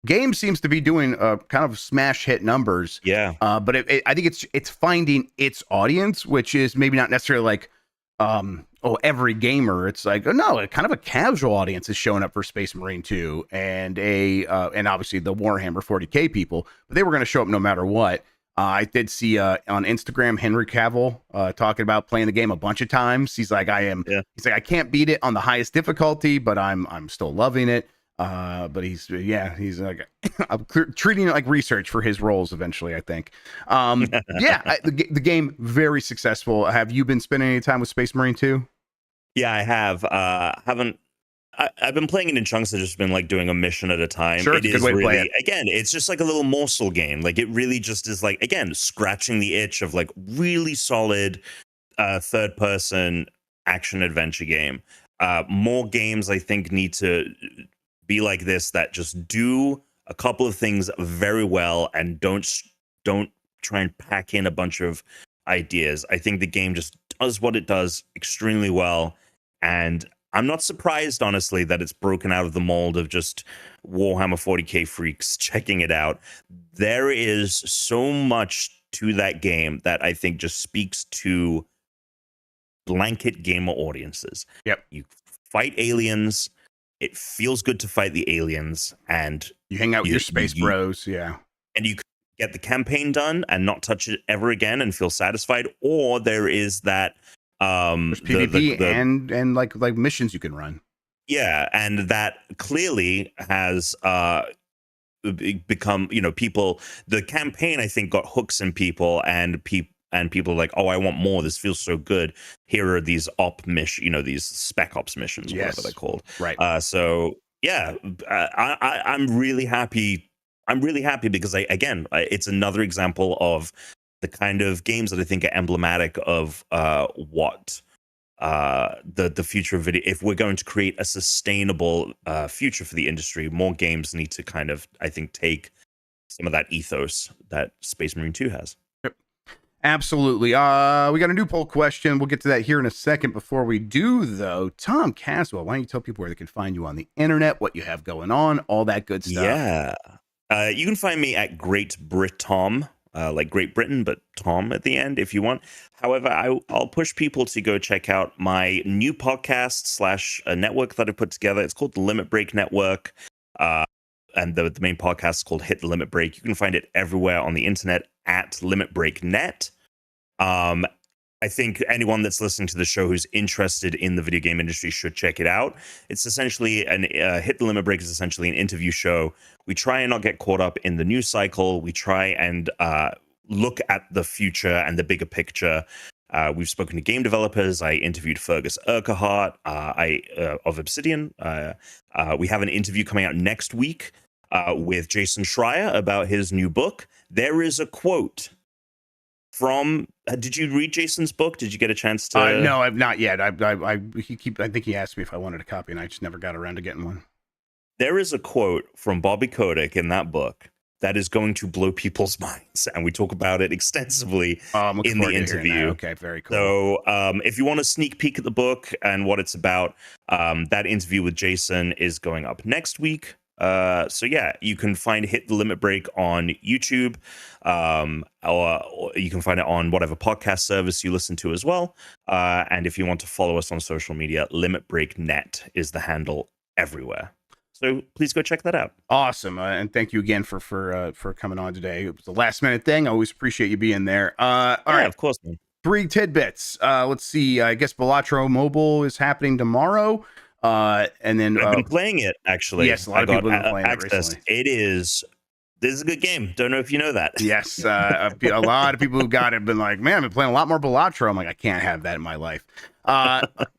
A: game seems to be doing kind of smash hit numbers.
C: Yeah.
A: But I think it's finding its audience, which is maybe not necessarily like, every gamer. It's like, no, kind of a casual audience is showing up for Space Marine 2 and and obviously the Warhammer 40K people, but they were going to show up no matter what. I did see on Instagram Henry Cavill talking about playing the game a bunch of times. He's like, he's like, I can't beat it on the highest difficulty, but I'm still loving it. But he's like I'm treating it like research for his roles eventually, I think. The game very successful. Have you been spending any time with Space Marine 2?
C: Yeah, I have. I've been playing it in chunks. I've just been like doing a mission at a time.
A: Sure, it's a good way to play it.
C: Again, it's just like a little morsel game. Like it really just is like, again, scratching the itch of like really solid third person action adventure game. More games I think need to be like this, that just do a couple of things very well and don't try and pack in a bunch of ideas. I think the game just does what it does extremely well, and I'm not surprised, honestly, that it's broken out of the mold of just Warhammer 40K freaks checking it out. There is so much to that game that I think just speaks to blanket gamer audiences.
A: Yep.
C: You fight aliens. It feels good to fight the aliens, and
A: you hang out with your space bros. Yeah.
C: And you get the campaign done and not touch it ever again and feel satisfied, or there is that
A: There's PvP and like missions you can run.
C: yeah, and that clearly has become, people, the campaign I think got hooks in people, and people are like, oh, I want more, this feels so good. Here are these these spec ops missions, or whatever they're called.
A: Right.
C: So yeah, I'm really happy. I'm really happy because it's another example of the kind of games that I think are emblematic of what the future of video. If we're going to create a sustainable future for the industry, more games need to kind of, I think, take some of that ethos that Space Marine 2 has.
A: Yep. Absolutely. We got a new poll question. We'll get to that here in a second. Before we do, though, Tom Caswell, why don't you tell people where they can find you on the internet, what you have going on, all that good stuff?
C: Yeah. You can find me at Great Britom, like Great Britain, but Tom at the end if you want. However, I'll push people to go check out my new podcast / a network that I put together. It's called the Limit Break Network. And the main podcast is called Hit the Limit Break. You can find it everywhere on the internet at Limit Break Net. I think anyone that's listening to the show who's interested in the video game industry should check it out. It's essentially Hit the Limit Break is essentially an interview show. We try and not get caught up in the news cycle. We try and look at the future and the bigger picture. We've spoken to game developers. I interviewed Fergus Urquhart of Obsidian. We have an interview coming out next week with Jason Schreier about his new book. There is a quote from. Did you read Jason's book? Did you get a chance to?
A: No, I've not yet. I think he asked me if I wanted a copy, and I just never got around to getting one.
C: There is a quote from Bobby Kotick in that book that is going to blow people's minds, and we talk about it extensively in the interview.
A: Okay, very cool.
C: So if you want a sneak peek at the book and what it's about, that interview with Jason is going up next week. So yeah, you can find Hit the Limit Break on YouTube, or you can find it on whatever podcast service you listen to as well. And if you want to follow us on social media, Limit Break Net is the handle everywhere. So please go check that out.
A: Awesome, and thank you again for coming on today. It was a last minute thing. I always appreciate you being there. All right,
C: of course, man.
A: 3 tidbits. Let's see. I guess Balatro Mobile is happening tomorrow. And then
C: I've been playing it actually.
A: Yes, a lot of people have been playing it recently. This is a good game. Don't know if you know that. Yes, a lot of people who got it have been like, man, I've been playing a lot more Balatro. I'm like, I can't have that in my life.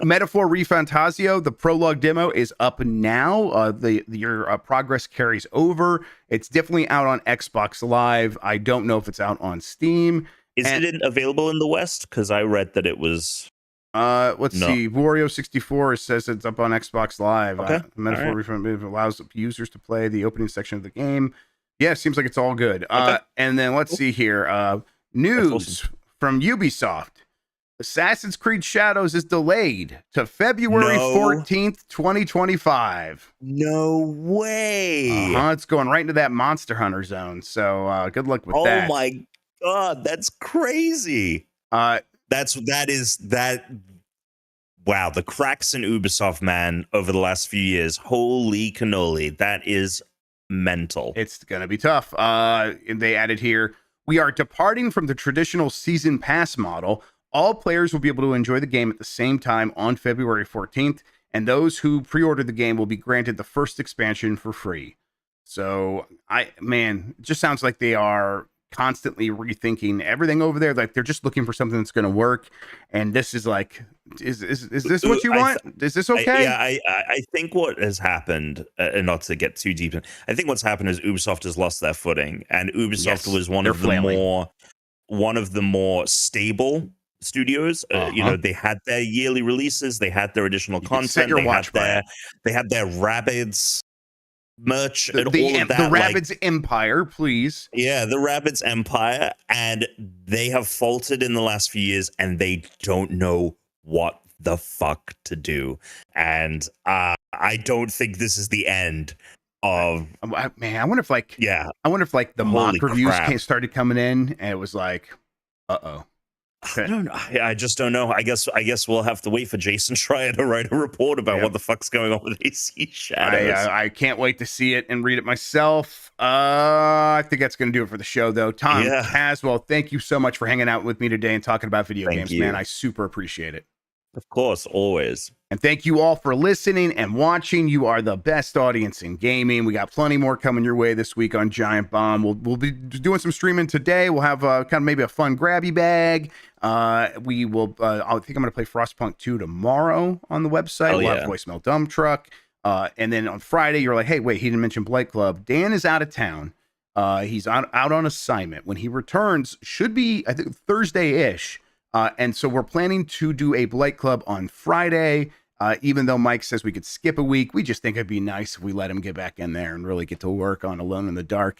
A: Metaphor Refantasio, the prologue demo is up now. Your progress carries over. It's definitely out on Xbox Live. I don't know if it's out on Steam.
C: Is it available in the West? Because I read that it was.
A: Let's see. Wario64 says it's up on Xbox Live.
C: Okay.
A: Metaphor Refund allows users to play the opening section of the game. Yeah, seems like it's all good.
C: Okay.
A: And then let's see here. News from Ubisoft. Assassin's Creed Shadows is delayed to February 14th, 2025.
C: No way.
A: It's going right into that Monster Hunter zone. So good luck with that.
C: Oh my God, that's crazy. Wow, the cracks in Ubisoft, man, over the last few years. Holy cannoli. That is mental.
A: It's going to be tough. They added here, we are departing from the traditional season pass model. All players will be able to enjoy the game at the same time on February 14th, and those who pre-order the game will be granted the first expansion for free. So, it just sounds like they are constantly rethinking everything over there. Like they're just looking for something that's going to work. And this is like, is this what you want? Is this okay?
C: I think what has happened, and not to get too deep in, I think what's happened is Ubisoft has lost their footing, and Ubisoft was one of the more stable studios. They had their yearly releases, they had their additional content, they had their Rabbids merch, and all of that.
A: The Rabbids Empire, please.
C: Yeah, the Rabbids Empire, and they have faltered in the last few years, and they don't know what the fuck to do. And I don't think this is the end of.
A: Man, I wonder if the mock reviews started coming in, and it was like, uh-oh.
C: I don't know. I just don't know. I guess we'll have to wait for Jason Schreier to write a report about what the fuck's going on with AC Shadows.
A: I can't wait to see it and read it myself. I think that's going to do it for the show, though. Tom Caswell, thank you so much for hanging out with me today and talking about video games, man. I super appreciate it.
C: Of course, always.
A: And thank you all for listening and watching. You are the best audience in gaming. We got plenty more coming your way this week on Giant Bomb. We'll be doing some streaming today. We'll have kind of maybe a fun grabby bag. We will. I think I'm going to play Frostpunk 2 tomorrow on the website. We'll have Voicemail Dump Truck. And then on Friday, you're like, hey, wait, he didn't mention Blight Club. Dan is out of town. He's out on assignment. When he returns, should be, I think, Thursday-ish. And so we're planning to do a Blight Club on Friday. Even though Mike says we could skip a week, we just think it'd be nice if we let him get back in there and really get to work on Alone in the Dark.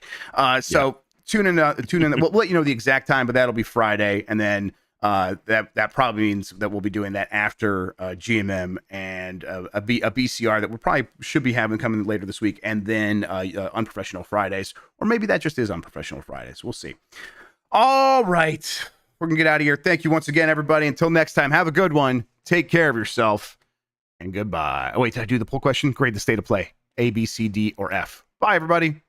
A: So tune in. We'll let you know the exact time, but that'll be Friday. And then that probably means that we'll be doing that after GMM and a BCR that we probably should be having coming later this week. And then Unprofessional Fridays, or maybe that just is Unprofessional Fridays. We'll see. All right. We're going to get out of here. Thank you once again, everybody. Until next time, have a good one. Take care of yourself. And goodbye. Oh, wait, did I do the poll question? Grade the state of play. A, B, C, D, or F. Bye, everybody.